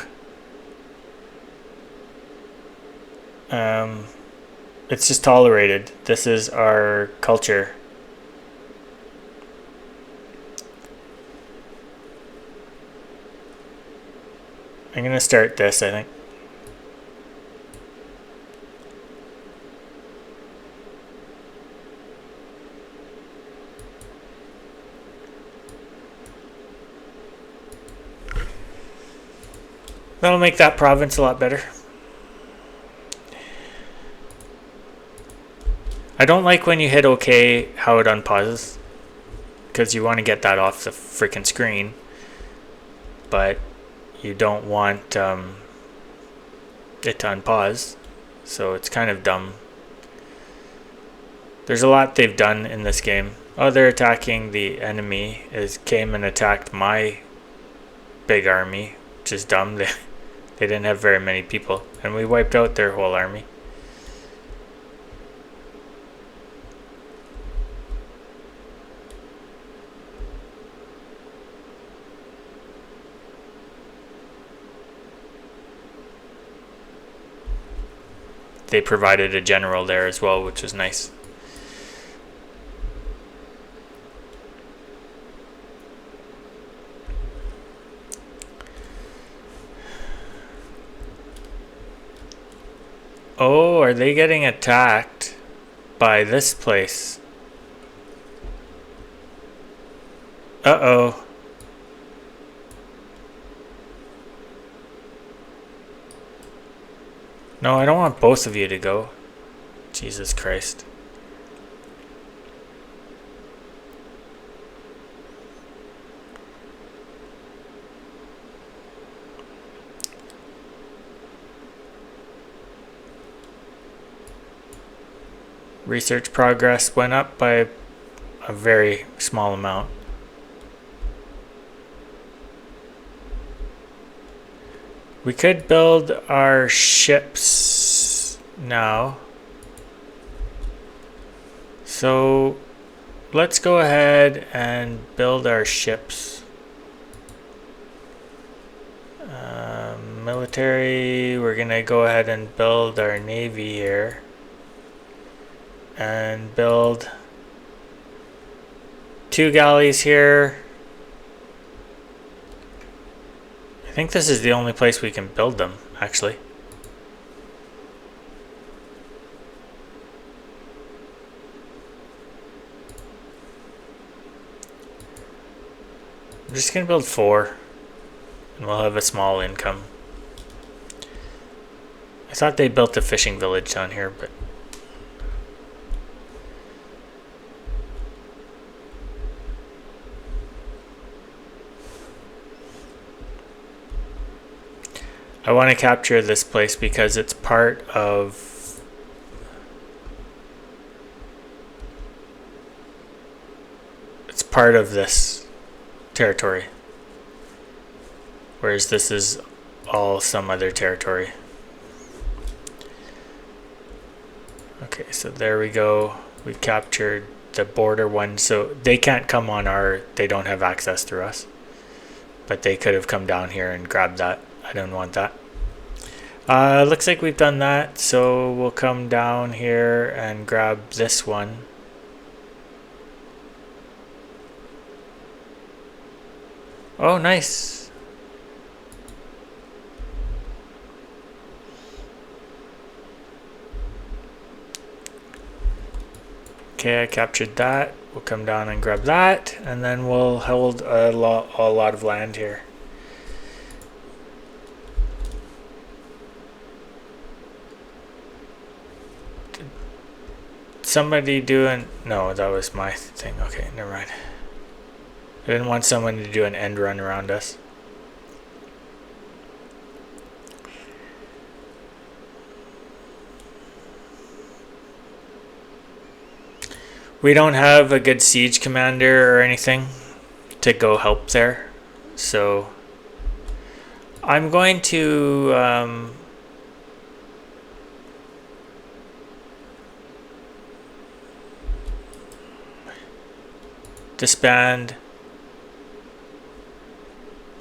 it's just tolerated. This is our culture. I'm gonna start this, I think. That'll make that province a lot better. I don't like when you hit OK how it unpauses, because you want to get that off the freaking screen, but you don't want it to unpause, so it's kind of dumb. There's a lot they've done in this game. Oh, they're attacking the enemy. Came and attacked my big army, which is dumb. They didn't have very many people, and we wiped out their whole army. They provided a general there as well, which was nice. Oh, are they getting attacked by this place? Uh-oh. No, I don't want both of you to go. Jesus Christ. Research progress went up by a very small amount. We could build our ships now. So let's go ahead and build our ships. Military, we're gonna go ahead and build our navy here and build 2 galleys here. I think this is the only place we can build them, actually. I'm just gonna build 4 and we'll have a small income. I thought they built a fishing village down here, but I want to capture this place because it's part of this territory, whereas this is all some other territory. Okay, so there we go. We captured the border one, so they can't come on they don't have access through us. But they could have come down here and grabbed that. I don't want that. Looks like we've done that, so we'll come down here and grab this one. Oh, nice. Okay, I captured that. We'll come down and grab that, and then we'll hold a lot of land here. Did somebody doing? No, that was my thing. Okay, never mind. I didn't want someone to do an end run around us. We don't have a good siege commander or anything to go help there, so I'm going to disband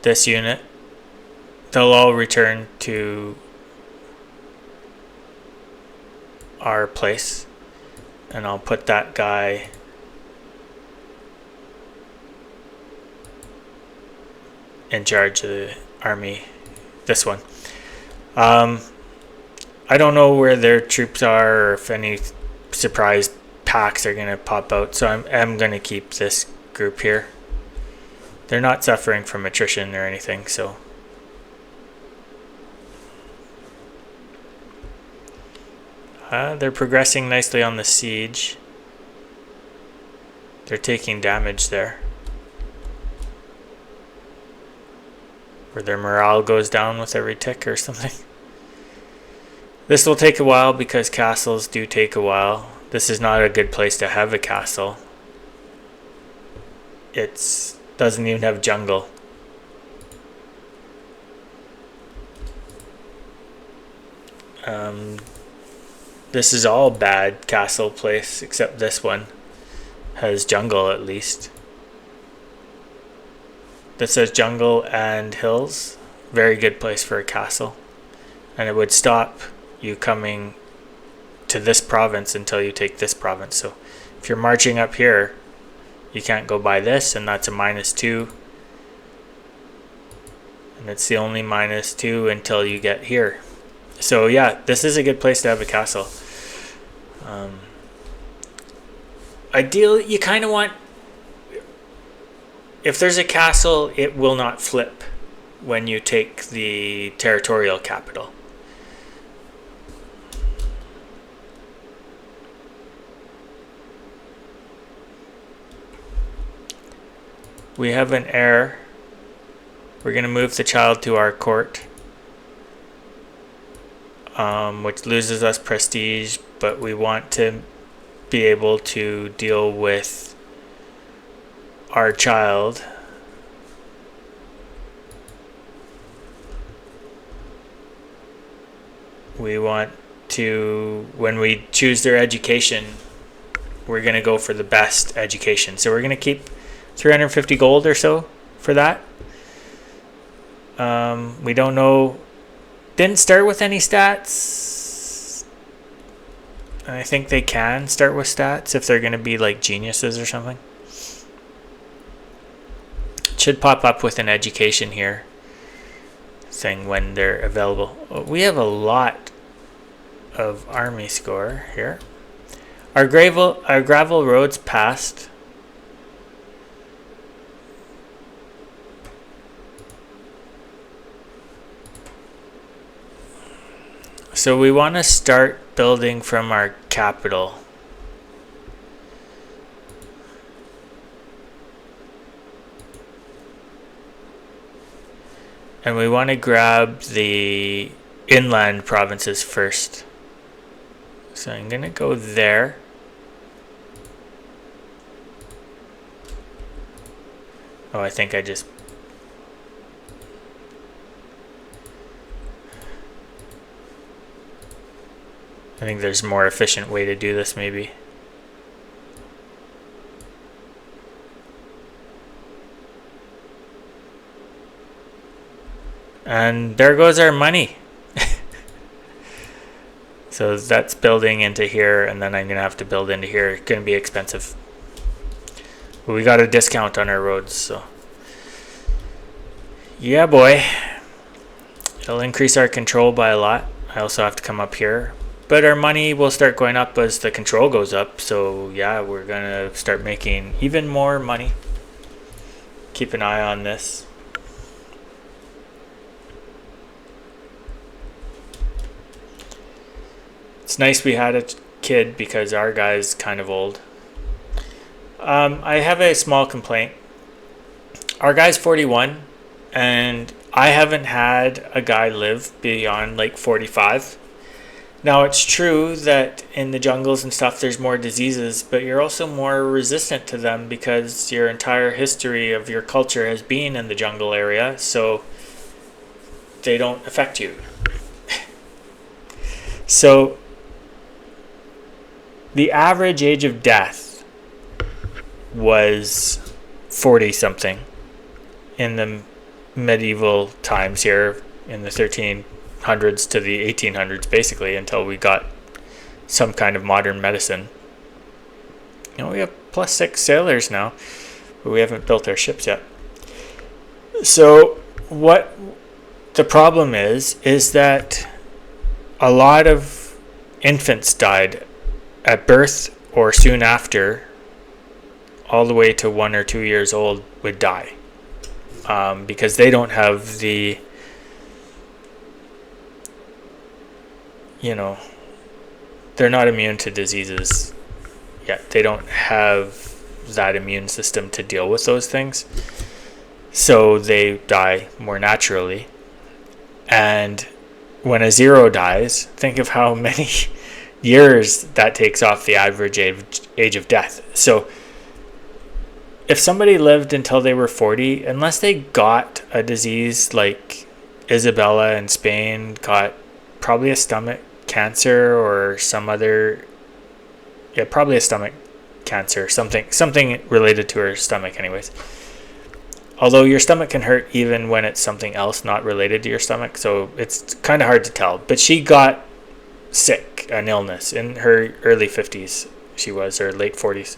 this unit. They'll all return to our place. And I'll put that guy in charge of the army. This one. I don't know where their troops are or if any surprise packs are going to pop out. So I'm going to keep this group here. They're not suffering from attrition or anything, so. They're progressing nicely on the siege. They're taking damage there. Where their morale goes down with every tick or something. This will take a while because castles do take a while. This is not a good place to have a castle. It doesn't even have jungle. This is all bad castle place, except this one has jungle at least. This says jungle and hills. Very good place for a castle. And it would stop you coming to this province until you take this province. So if you're marching up here, you can't go by this, and that's a -2. And it's the only -2 until you get here. So yeah, this is a good place to have a castle. Ideally, you kind of want, if there's a castle, it will not flip when you take the territorial capital. We have an heir. We're going to move the child to our court, which loses us prestige, but we want to be able to deal with our child. We want to, when we choose their education, we're going to go for the best education. So we're going to keep 350 gold or so for that. We don't know. Didn't start with any stats. I think they can start with stats if they're going to be like geniuses or something. It should pop up with an education here thing when they're available. We have a lot of army score here. Our gravel roads passed. So we want to start building from our capital. And we want to grab the inland provinces first. So I'm going to go there. Oh, I think I think there's a more efficient way to do this maybe. And there goes our money. So that's building into here, and then I'm going to have to build into here. It's going to be expensive. But we got a discount on our roads, so. Yeah, boy. It'll increase our control by a lot. I also have to come up here. But our money will start going up as the control goes up. So, yeah, we're going to start making even more money. Keep an eye on this. It's nice we had a kid because our guy's kind of old. I have a small complaint. Our guy's 41, and I haven't had a guy live beyond like 45. Now, it's true that in the jungles and stuff there's more diseases, but you're also more resistant to them because your entire history of your culture has been in the jungle area, so they don't affect you. So the average age of death was 40 something in the medieval times here in the 1300s to the 1800s, basically, until we got some kind of modern medicine. You know, we have +6 sailors now, but we haven't built our ships yet. So what the problem is that a lot of infants died at birth or soon after, all the way to 1 or 2 years old would die, because they don't have the, they're not immune to diseases yet. They don't have that immune system to deal with those things, so they die more naturally. And when a 0 dies, think of how many years that takes off the average age of death. So if somebody lived until they were 40, unless they got a disease like Isabella in Spain, got probably a stomach cancer or some other, probably a stomach cancer, something related to her stomach anyways. Although your stomach can hurt even when it's something else not related to your stomach, so it's kind of hard to tell. But she got sick, an illness, in her early 50s, she was, or late 40s.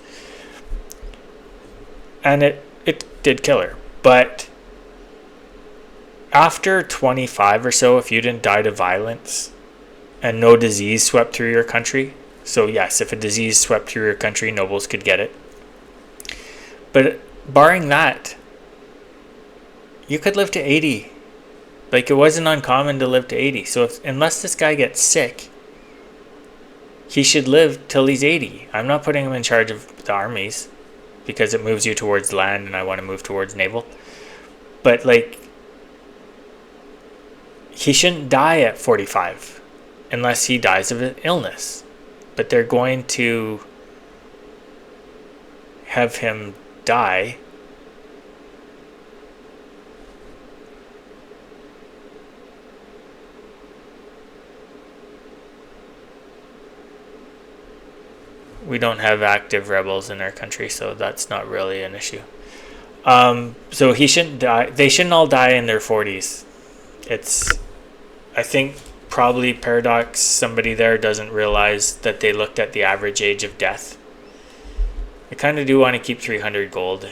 And it did kill her. But after 25 or so, if you didn't die to violence and no disease swept through your country, so yes, if a disease swept through your country, nobles could get it. But barring that, you could live to 80. Like, it wasn't uncommon to live to 80. So unless this guy gets sick, he should live till he's 80. I'm not putting him in charge of the armies because it moves you towards land and I want to move towards naval. But, like, he shouldn't die at 45 unless he dies of an illness. But they're going to have him die We don't have active rebels in our country, so that's not really an issue. So he shouldn't die. They shouldn't all die in their 40s. I think probably Paradox, somebody there doesn't realize that they looked at the average age of death. I kind of do want to keep 300 gold.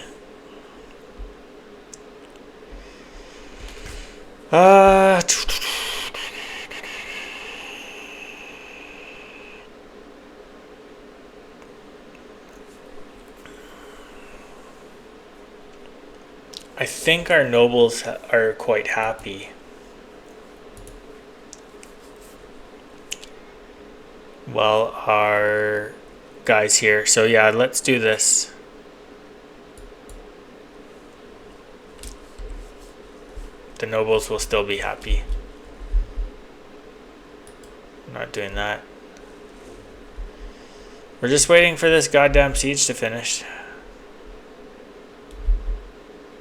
I think our nobles are quite happy. Well, our guys here. So yeah, let's do this. The nobles will still be happy. I'm not doing that. We're just waiting for this goddamn siege to finish.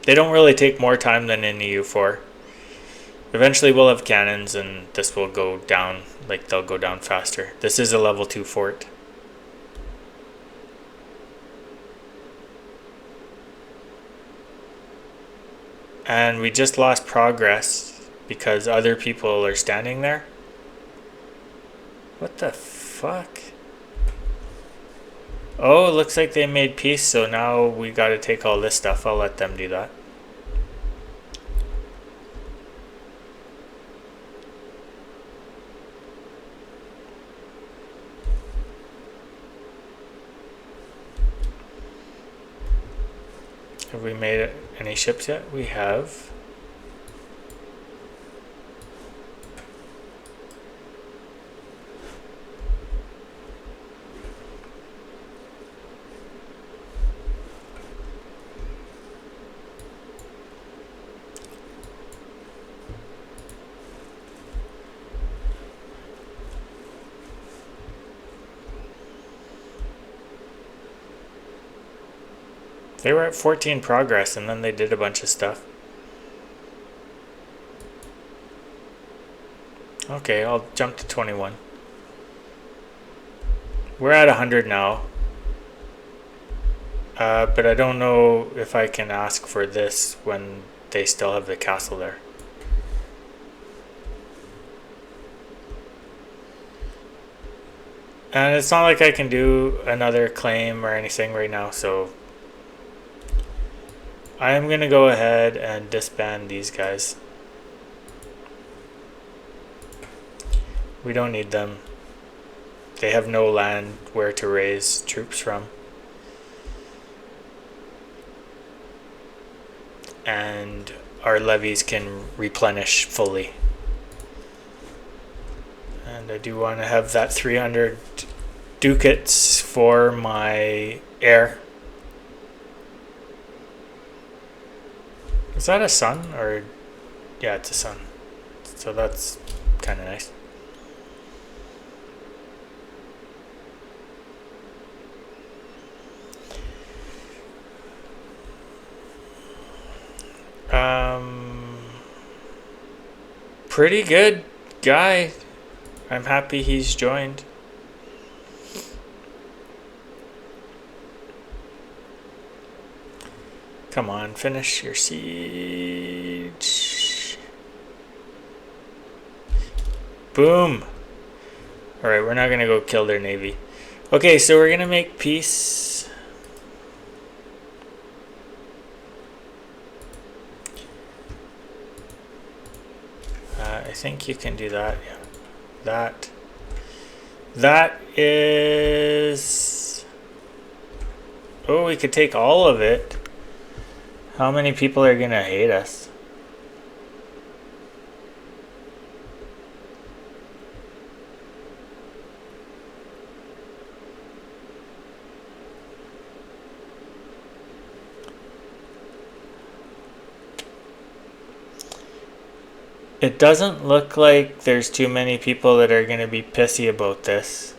They don't really take more time than in EU4. Eventually we'll have cannons and this will go down, like they'll go down faster. This is a level 2 fort. And we just lost progress because other people are standing there. What the fuck? Oh, it looks like they made peace, so now we gotta take all this stuff. I'll let them do that. Have we made any ships yet? We have. They were at 14 progress and then they did a bunch of stuff. Okay, I'll jump to 21. We're at 100 now. But I don't know if I can ask for this when they still have the castle there. And it's not like I can do another claim or anything right now, so I am going to go ahead and disband these guys. We don't need them. They have no land where to raise troops from. And our levies can replenish fully. And I do want to have that 300 ducats for my heir. Is that a son or yeah, it's a son. So that's kind of nice. Pretty good guy. I'm happy he's joined. Come on, finish your siege. Boom. Alright, we're not going to go kill their navy. Okay, so we're going to make peace. I think you can do that. Yeah. That is... Oh, we could take all of it. How many people are gonna hate us? It doesn't look like there's too many people that are gonna be pissy about this.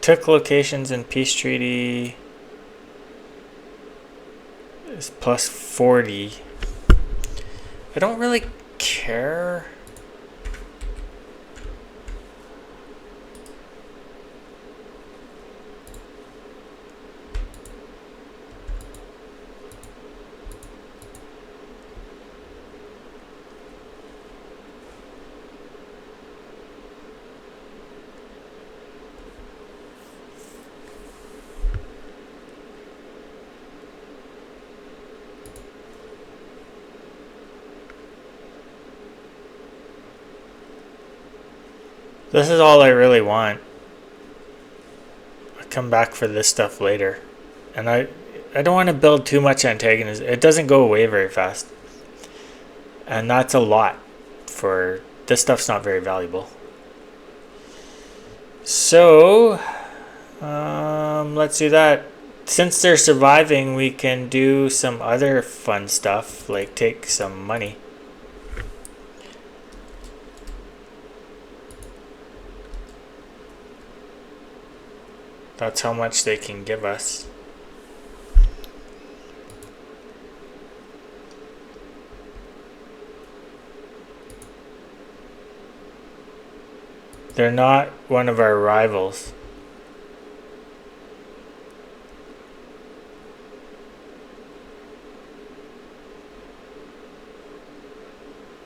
Took locations in peace treaty is plus 40. I don't really care. This is all I really want. I'll come back for this stuff later. And I don't want to build too much antagonism. It doesn't go away very fast. And that's a lot for... This stuff's not very valuable. So, let's do that. Since they're surviving, we can do some other fun stuff, like take some money. That's how much they can give us. They're not one of our rivals.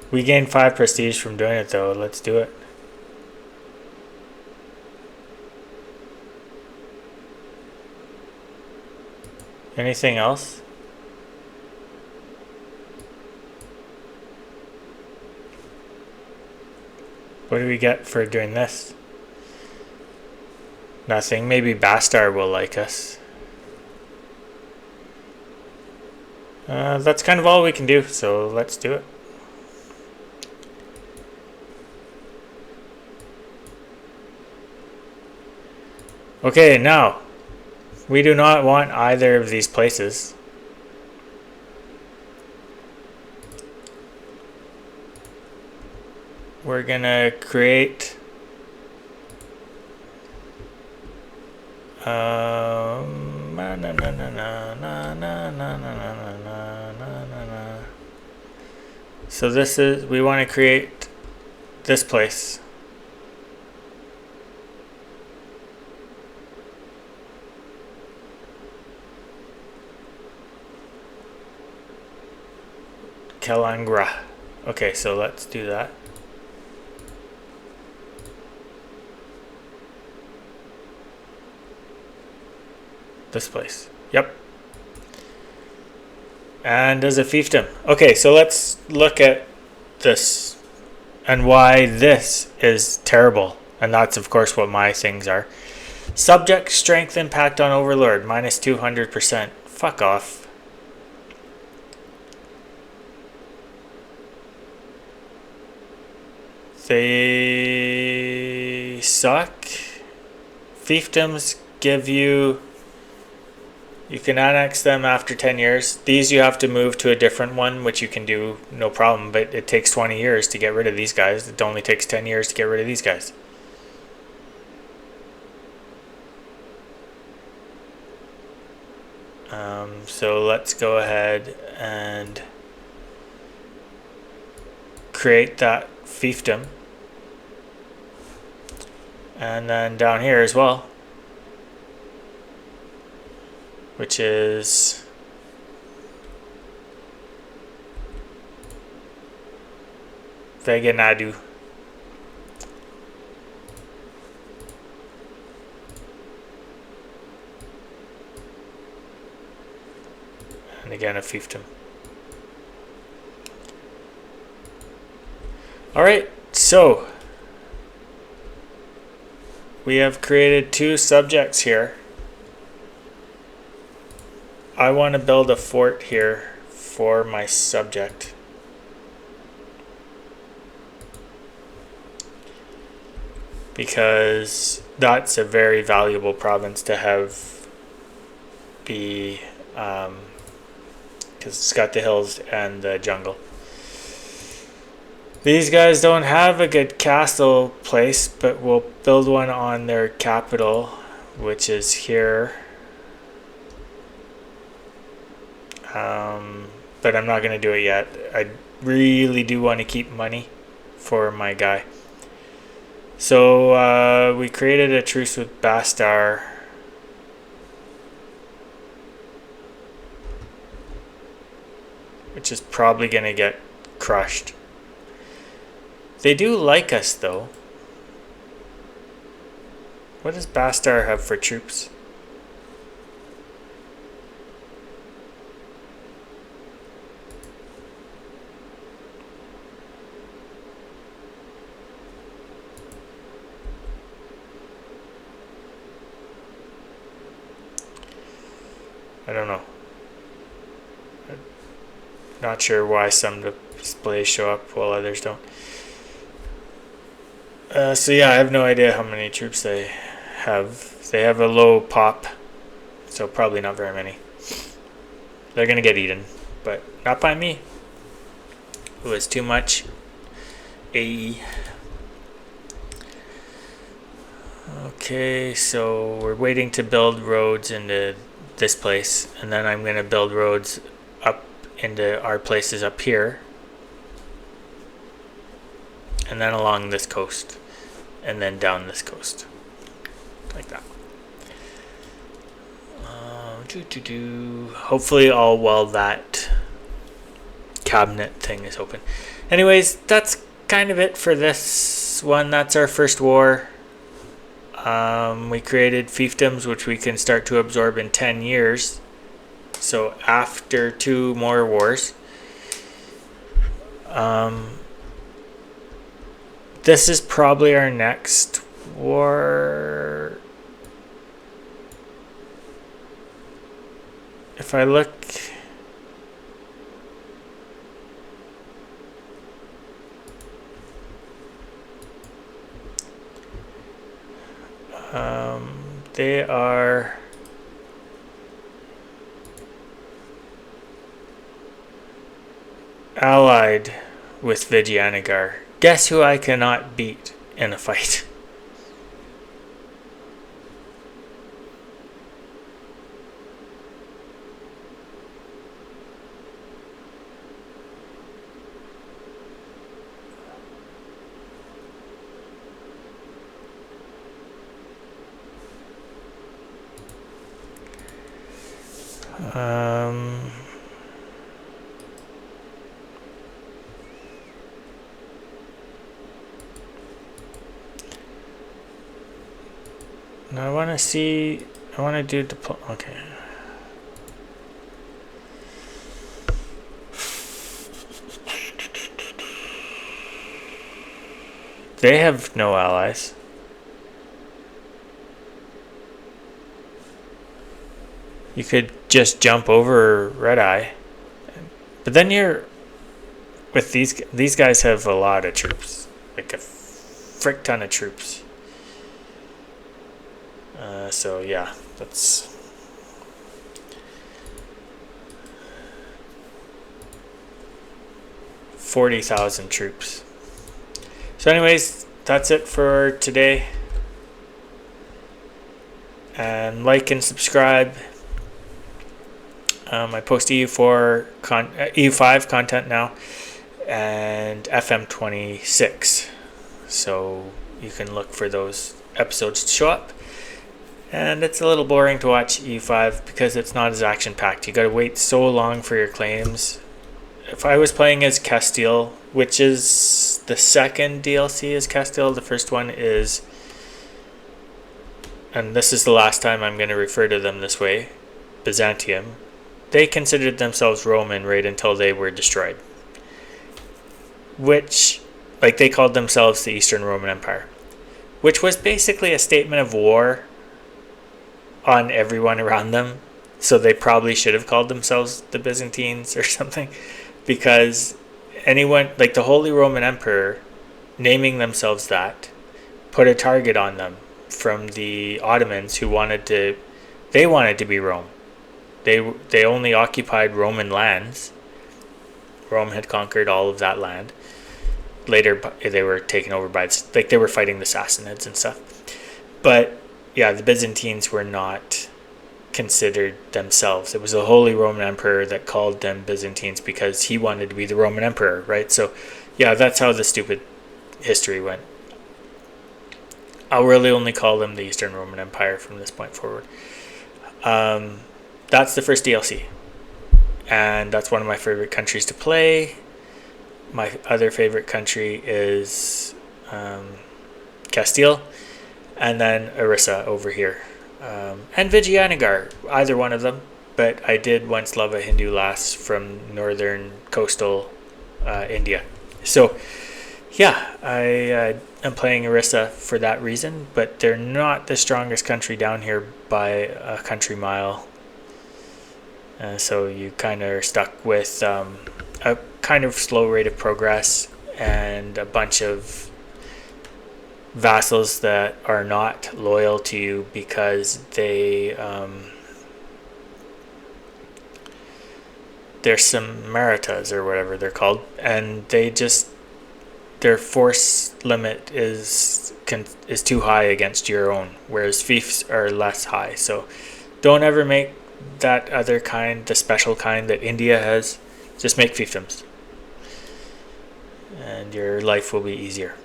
We gain 5 prestige from doing it though. Let's do it. Anything else? What do we get for doing this? Nothing. Maybe Bastar will like us. That's kind of all we can do, so let's do it. Okay, now, we do not want either of these places. We're gonna create so this is, we want to create this place. Kalangra. Okay, so let's do that. This place. Yep. And as a fiefdom. Okay, so let's look at this and why this is terrible. And that's of course what my things are. Subject strength impact on Overlord minus 200%. Fuck off. They suck. Fiefdoms give you... You can annex them after 10 years. These you have to move to a different one, which you can do no problem, but it takes 20 years to get rid of these guys. It only takes 10 years to get rid of these guys. So let's go ahead and create that fiefdom. And then down here as well, which is Veganadu. And again a fiefdom. Alright, so we have created 2 subjects here. I want to build a fort here for my subject. Because that's a very valuable province to have be, because it's got the hills and the jungle. These guys don't have a good castle place, but we'll build one on their capital, which is here. But I'm not going to do it yet. really do want to keep money for my guy. So we created a truce with Bastar. Which is probably going to get crushed. They do like us, though. What does Bastar have for troops? I don't know. Not sure why some displays show up while others don't. So yeah, I have no idea how many troops they have. They have a low pop, so probably not very many. They're gonna get eaten, but not by me. It was too much AE. Okay, so we're waiting to build roads into this place, and then I'm gonna build roads up into our places up here, and then along this coast, and then down this coast, like that. Hopefully all while that cabinet thing is open. Anyways, that's kind of it for this one. That's our first war. We created fiefdoms, which we can start to absorb in 10 years. So after 2 more wars. This is probably our next war. If I look... they are... allied with Vijayanagara. Guess who I cannot beat in a fight? Now I want to see. I want to do okay. They have no allies. You could just jump over Red Eye, but then you're with these guys have a lot of troops, like a frick ton of troops. So yeah, that's 40,000 troops. So anyways, that's it for today. And like and subscribe. I post EU5 content now and FM26. So you can look for those episodes to show up. And it's a little boring to watch EU5 because it's not as action-packed. You gotta wait so long for your claims. If I was playing as Castile, which is the second DLC is Castile, the first one is, and this is the last time I'm going to refer to them this way, Byzantium. They considered themselves Roman right until they were destroyed. Which, like, they called themselves the Eastern Roman Empire. Which was basically a statement of war on everyone around them. So they probably should have called themselves the Byzantines or something. Because anyone, like the Holy Roman Emperor, naming themselves that, put a target on them from the Ottomans who wanted to be Rome. They only occupied Roman lands. Rome had conquered all of that land. Later, they were taken over by, like, they were fighting the Sassanids and stuff. But yeah, the Byzantines were not considered themselves. It was the Holy Roman Emperor that called them Byzantines because he wanted to be the Roman Emperor, right? So, yeah, that's how the stupid history went. I'll really only call them the Eastern Roman Empire from this point forward. That's the first DLC. And that's one of my favorite countries to play. My other favorite country is Castile, and then Orissa over here. And Vijayanagar, either one of them. But I did once love a Hindu lass from northern coastal India. So, yeah, I am playing Orissa for that reason, but they're not the strongest country down here by a country mile. So you kind of are stuck with a kind of slow rate of progress and a bunch of vassals that are not loyal to you because they're some Marathas or whatever they're called, and their force limit is too high against your own, whereas fiefs are less high. So don't ever make that other kind, the special kind that India has. Just make fiefdoms and your life will be easier.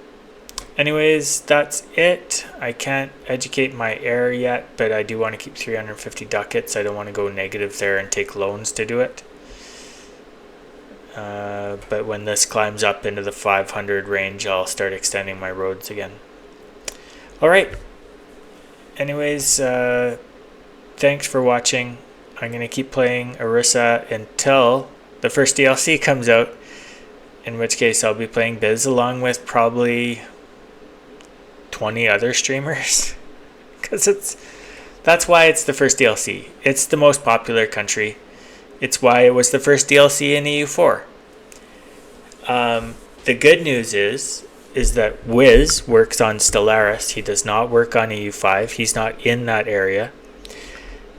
Anyways, that's it. I can't educate my heir yet, but I do want to keep 350 ducats. I don't want to go negative there and take loans to do it. But when this climbs up into the 500 range, I'll start extending my roads again. Alright. Anyways, thanks for watching. I'm going to keep playing Orissa until the first DLC comes out, in which case I'll be playing Biz along with probably 20 other streamers. Because that's why it's the first DLC. It's the most popular country. It's why it was the first DLC in EU4. The good news is that Wiz works on Stellaris. He does not work on EU5. He's not in that area.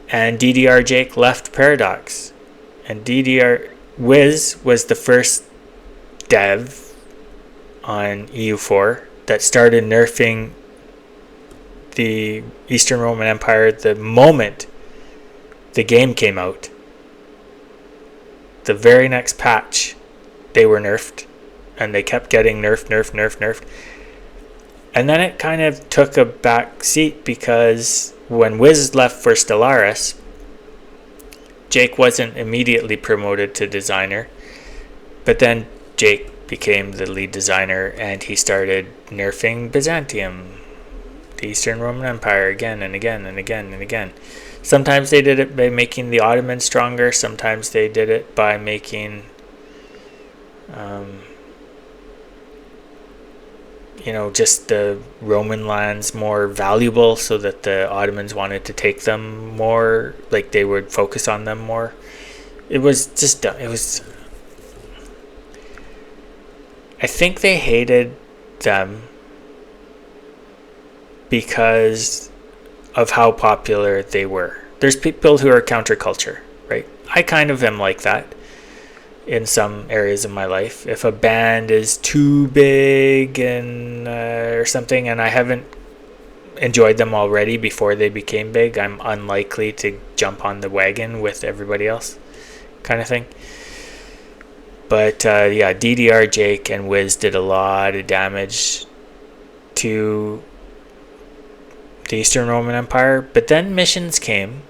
And DDR Jake left Paradox. And Wiz was the first dev on EU4 that started nerfing the Eastern Roman Empire the moment the game came out. The very next patch, they were nerfed, and they kept getting nerfed. And then it kind of took a back seat because when Wiz left for Stellaris, Jake wasn't immediately promoted to designer, but then Jake became the lead designer and he started nerfing Byzantium, the Eastern Roman Empire, again and again and again and again. Sometimes they did it by making the Ottomans stronger, sometimes they did it by making just the Roman lands more valuable so that the Ottomans wanted to take them more, like they would focus on them more. It was just, I think they hated them because of how popular they were. There's people who are counterculture, right? I kind of am like that in some areas of my life. If a band is too big and or something, and I haven't enjoyed them already before they became big, I'm unlikely to jump on the wagon with everybody else, kind of thing. But DDR Jake and Wiz did a lot of damage to the Eastern Roman Empire. But then missions came,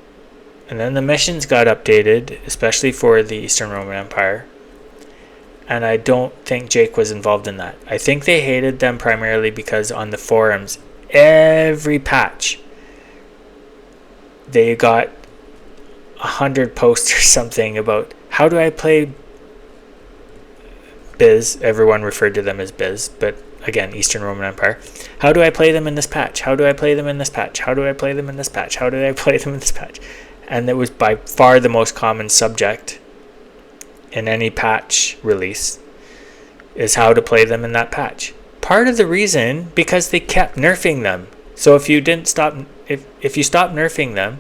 and then the missions got updated, especially for the Eastern Roman Empire. And I don't think Jake was involved in that. I think they hated them primarily because on the forums, every patch, they got 100 posts or something about how do I play Biz. Everyone referred to them as Biz, but again, Eastern Roman Empire. How do I play them in this patch? How do I play them in this patch? How do I play them in this patch? How do I play them in this patch? And it was by far the most common subject in any patch release is how to play them in that patch. Part of the reason, because they kept nerfing them. So if you stopped nerfing them,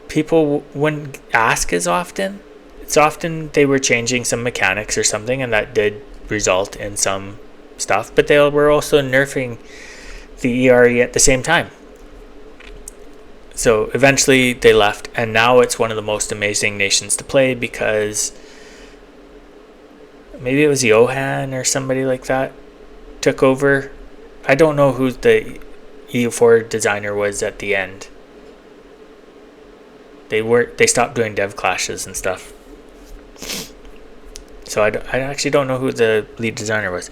people wouldn't ask as often. It's often they were changing some mechanics or something, and that did result in some stuff, but they were also nerfing the ERE at the same time. So eventually they left, and now it's one of the most amazing nations to play because maybe it was Johan or somebody like that took over. I don't know who the EU4 designer was at the end. They stopped doing dev clashes and stuff. So I actually don't know who the lead designer was.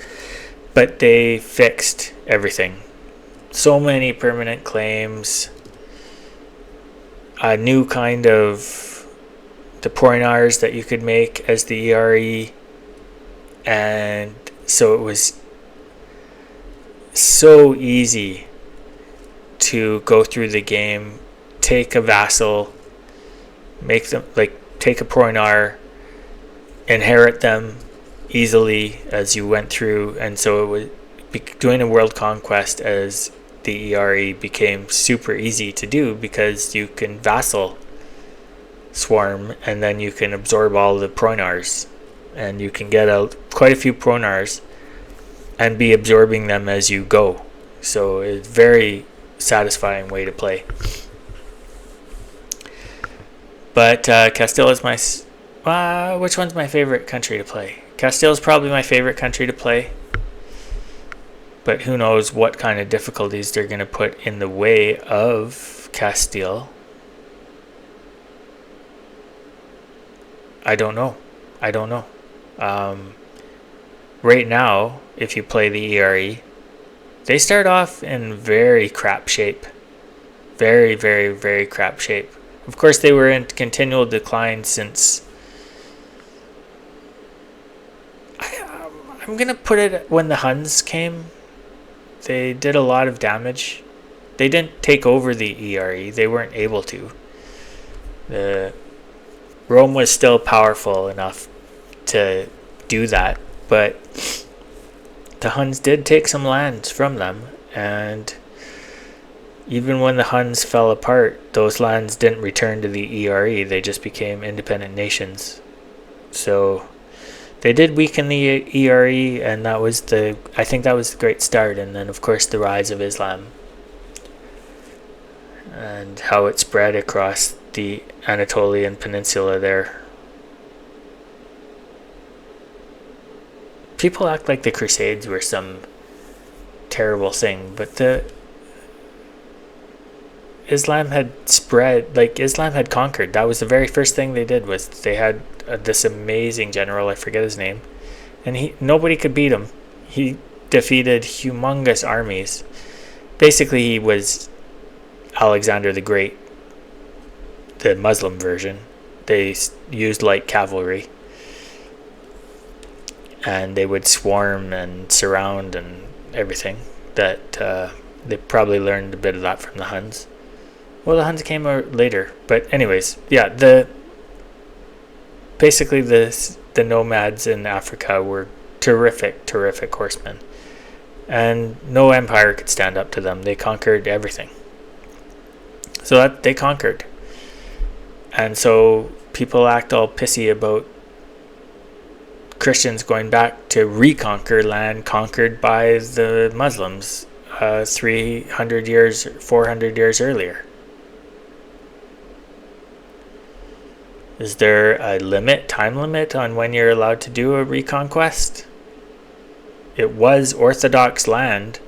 But they fixed everything. So many permanent claims. A new kind of the Poinars that you could make as the ERE. And so it was so easy to go through the game, take a vassal, make them, like, take a Poinar, inherit them easily as you went through. And so it was doing a world conquest as the ERE became super easy to do because you can vassal swarm and then you can absorb all the Poinars, and you can get quite a few Poinars and be absorbing them as you go. So it's a very satisfying way to play. But Castile is my... which one's my favorite country to play? Castile is probably my favorite country to play. But who knows what kind of difficulties they're going to put in the way of Castile. I don't know. Right now, if you play the ERE, they start off in very crap shape. Very, very, very crap shape. Of course, they were in continual decline since... I'm going to put it when the Huns came. They did a lot of damage. They didn't take over the ERE. They weren't able to. Rome was still powerful enough to do that, but the Huns did take some lands from them, and even when the Huns fell apart, those lands didn't return to the ERE. They just became independent nations. So they did weaken the ERE, and I think that was the great start. And then, of course, the rise of Islam and how it spread across the Anatolian Peninsula there. People act like the Crusades were some terrible thing, but Islam had spread, like Islam had conquered. That was the very first thing they did, was they had this amazing general, I forget his name, and nobody could beat him. He defeated humongous armies. Basically, he was Alexander the Great, the Muslim version. They used light cavalry, and they would swarm and surround and everything. That they probably learned a bit of that from the Huns. Well, the Huns came later, but anyways, yeah. Basically the nomads in Africa were terrific horsemen, and no empire could stand up to them. They conquered everything. So that they conquered, and so people act all pissy about Christians going back to reconquer land conquered by the Muslims 300 years, 400 years earlier. Is there a time limit on when you're allowed to do a reconquest? It was Orthodox land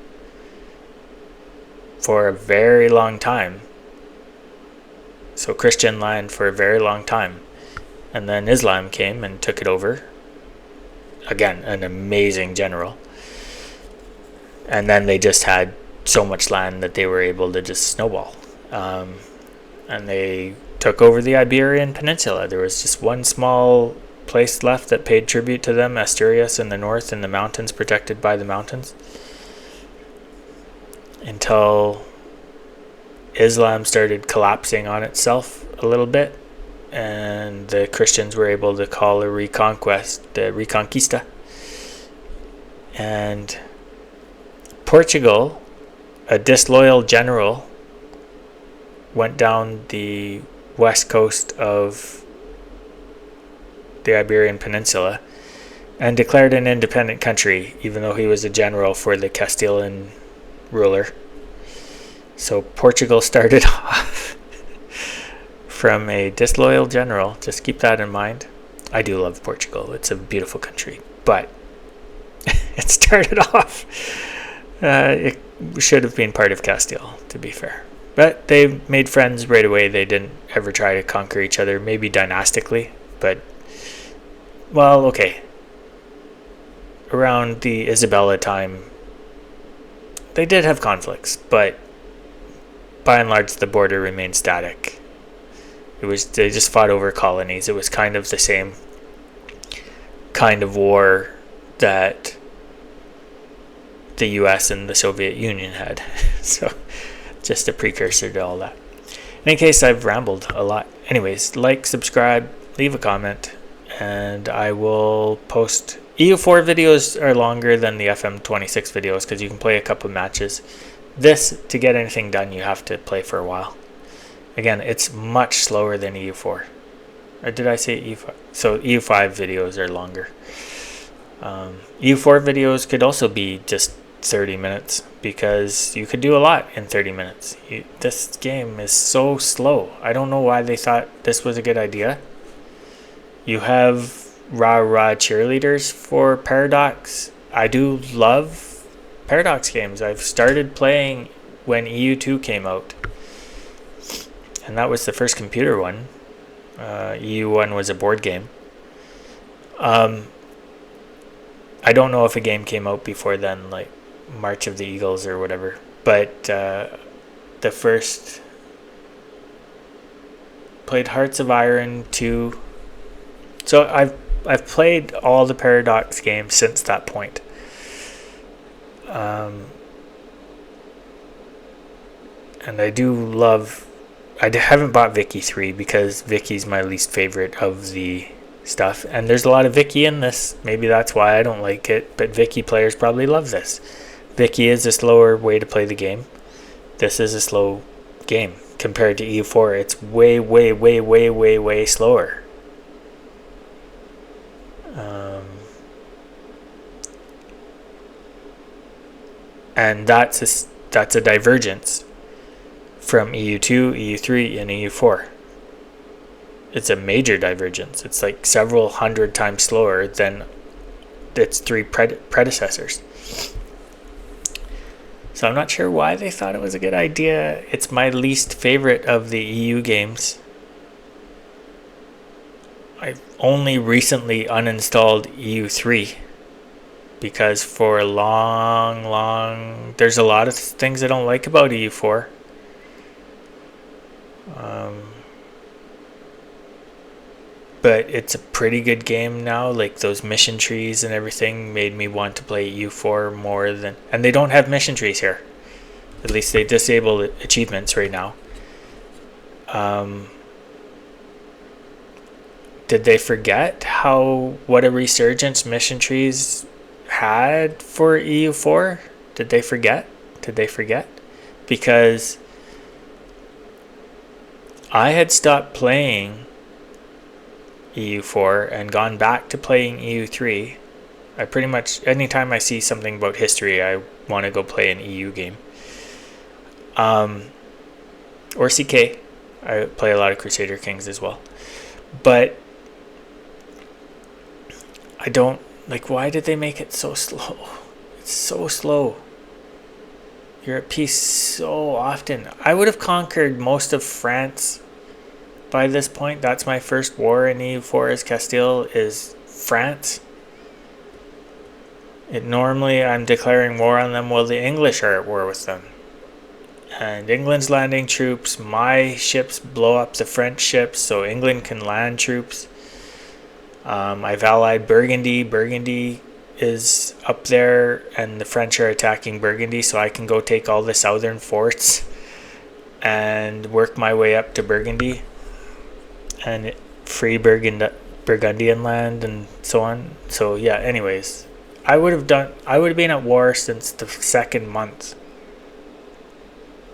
for a very long time. So Christian land for a very long time. And then Islam came and took it over. Again, an amazing general. And then they just had so much land that they were able to just snowball. And they took over the Iberian Peninsula. There was just one small place left that paid tribute to them, Asturias in the north, in the mountains, protected by the mountains, until Islam started collapsing on itself a little bit, and the Christians were able to call a reconquest, the Reconquista. And Portugal, a disloyal general, went down the west coast of the Iberian Peninsula and declared an independent country, even though he was a general for the Castilian ruler. So Portugal started off from a disloyal general. Just keep that in mind. I do love Portugal. It's a beautiful country. But it started off, it should have been part of Castile, to be fair. But they made friends right away. They didn't ever try to conquer each other, maybe dynastically. But, well, okay. Around the Isabella time, they did have conflicts, but by and large, the border remained static. They just fought over colonies. It was kind of the same kind of war that the US and the Soviet Union had. So, just a precursor to all that. In any case, I've rambled a lot. Anyways, like, subscribe, leave a comment, and I will post. EU4 videos are longer than the FM26 videos because you can play a couple matches. This, to get anything done, you have to play for a while. Again, it's much slower than EU4. Or did I say EU5? So EU5 videos are longer. EU4 videos could also be just 30 minutes because you could do a lot in 30 minutes. This game is so slow. I don't know why they thought this was a good idea. You have rah-rah cheerleaders for Paradox. I do love Paradox games. I've started playing when EU2 came out. And that was the first computer one. EU1 was a board game. I don't know if a game came out before then, like March of the Eagles or whatever. But the first played Hearts of Iron 2. So I've played all the Paradox games since that point. And I do love. I haven't bought Vicky 3 because Vicky's my least favorite of the stuff. And there's a lot of Vicky in this. Maybe that's why I don't like it. But Vicky players probably love this. Vicky is a slower way to play the game. This is a slow game. Compared to EU4, it's way, way, way, way, way, way slower. And that's a divergence from EU2, EU3, and EU4. It's a major divergence. It's like several hundred times slower than its three predecessors. So I'm not sure why they thought it was a good idea. It's my least favorite of the EU games. I've only recently uninstalled EU3 because for long, there's a lot of things I don't like about EU4. But it's a pretty good game now. Like those mission trees and everything made me want to play EU4 more than. And they don't have mission trees here. At least they disable achievements right now. Did they forget what a resurgence mission trees had for EU4? Did they forget? Because I had stopped playing EU4 and gone back to playing EU3. I pretty much, anytime I see something about history, I want to go play an EU game. Or CK. I play a lot of Crusader Kings as well. But I don't, like, why did they make it so slow? It's so slow. You're at peace so often. I would have conquered most of France by this point. That's my first war in EU4 as Castile is France. Normally I'm declaring war on them while the English are at war with them. And England's landing troops. My ships blow up the French ships so England can land troops. I've allied Burgundy. Burgundy is up there and the French are attacking Burgundy, so I can go take all the southern forts and work my way up to Burgundy and free Burgundian land and so on. So yeah, anyways, I would have been at war since the second month.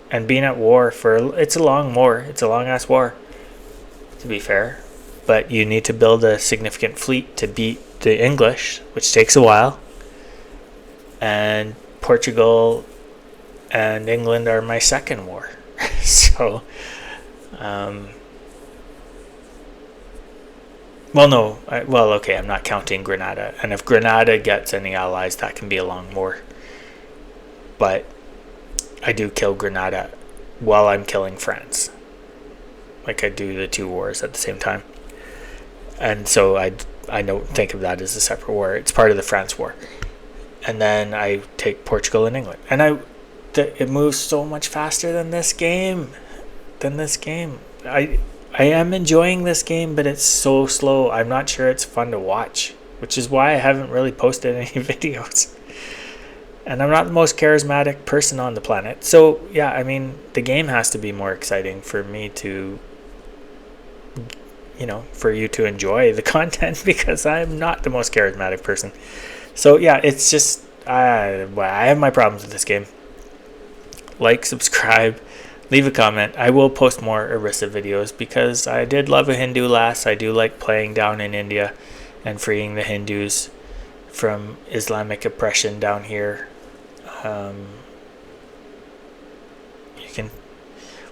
And being at war it's a long war. It's a long ass war, to be fair. But you need to build a significant fleet to beat the English, which takes a while. And Portugal and England are my second war. So, Well, no. Well, okay, I'm not counting Grenada. And if Grenada gets any allies, that can be a long war. But I do kill Grenada while I'm killing France. Like I do the two wars at the same time. And so I don't think of that as a separate war. It's part of the France war. And then I take Portugal and England. And it moves so much faster than this game. I am enjoying this game, but it's so slow. I'm not sure it's fun to watch, which is why I haven't really posted any videos. And I'm not the most charismatic person on the planet. So, yeah, I mean, the game has to be more exciting for me to, for you to enjoy the content, because I'm not the most charismatic person. So, yeah, it's just, I have my problems with this game. Like, subscribe, leave a comment. I will post more Orissa videos because I did love a Hindu lass. I do like playing down in India and freeing the Hindus from Islamic oppression down here.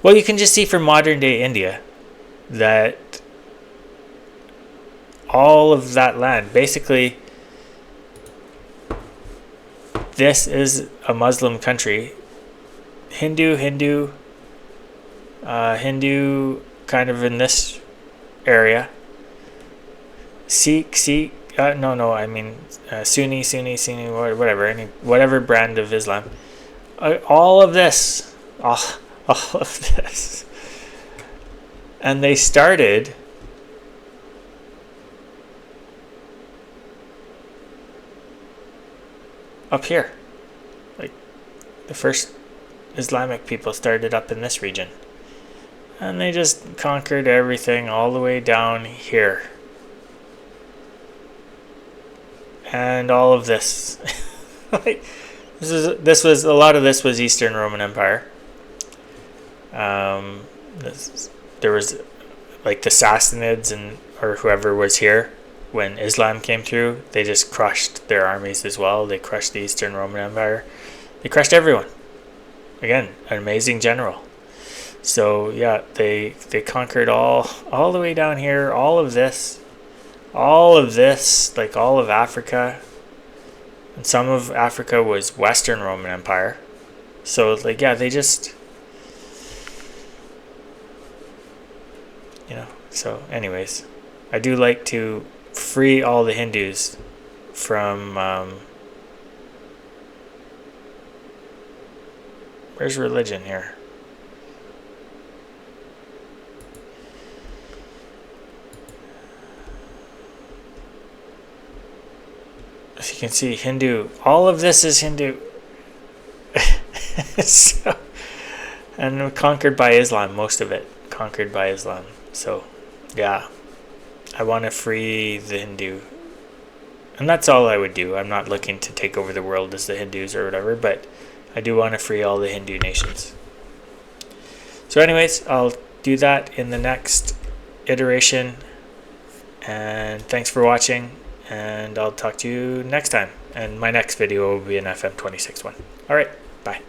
You can just see from modern day India that all of that land, basically, this is a Muslim country. Hindu kind of in this area. Sikh, Sunni, whatever brand of Islam. All of this. And they started up here. Like, the first Islamic people started up in this region. And they just conquered everything all the way down here. And all of this. This was a lot of this was Eastern Roman Empire. There was like the Sassanids or whoever was here when Islam came through. They just crushed their armies as well. They crushed the Eastern Roman Empire. They crushed everyone. Again, an amazing general. So yeah, they conquered all the way down here. All of this, like all of Africa. And some of Africa was Western Roman Empire. So like, yeah, they just, so anyways, I do like to free all the Hindus from, where's religion here? As you can see, Hindu, all of this is Hindu. So, and conquered by Islam, most of it conquered by Islam. So yeah, I want to free the Hindu, and that's all I would do. I'm not looking to take over the world as the Hindus or whatever, but I do want to free all the Hindu nations. So anyways, I'll do that in the next iteration, and thanks for watching, and I'll talk to you next time, and my next video will be an FM26 one. Alright, bye.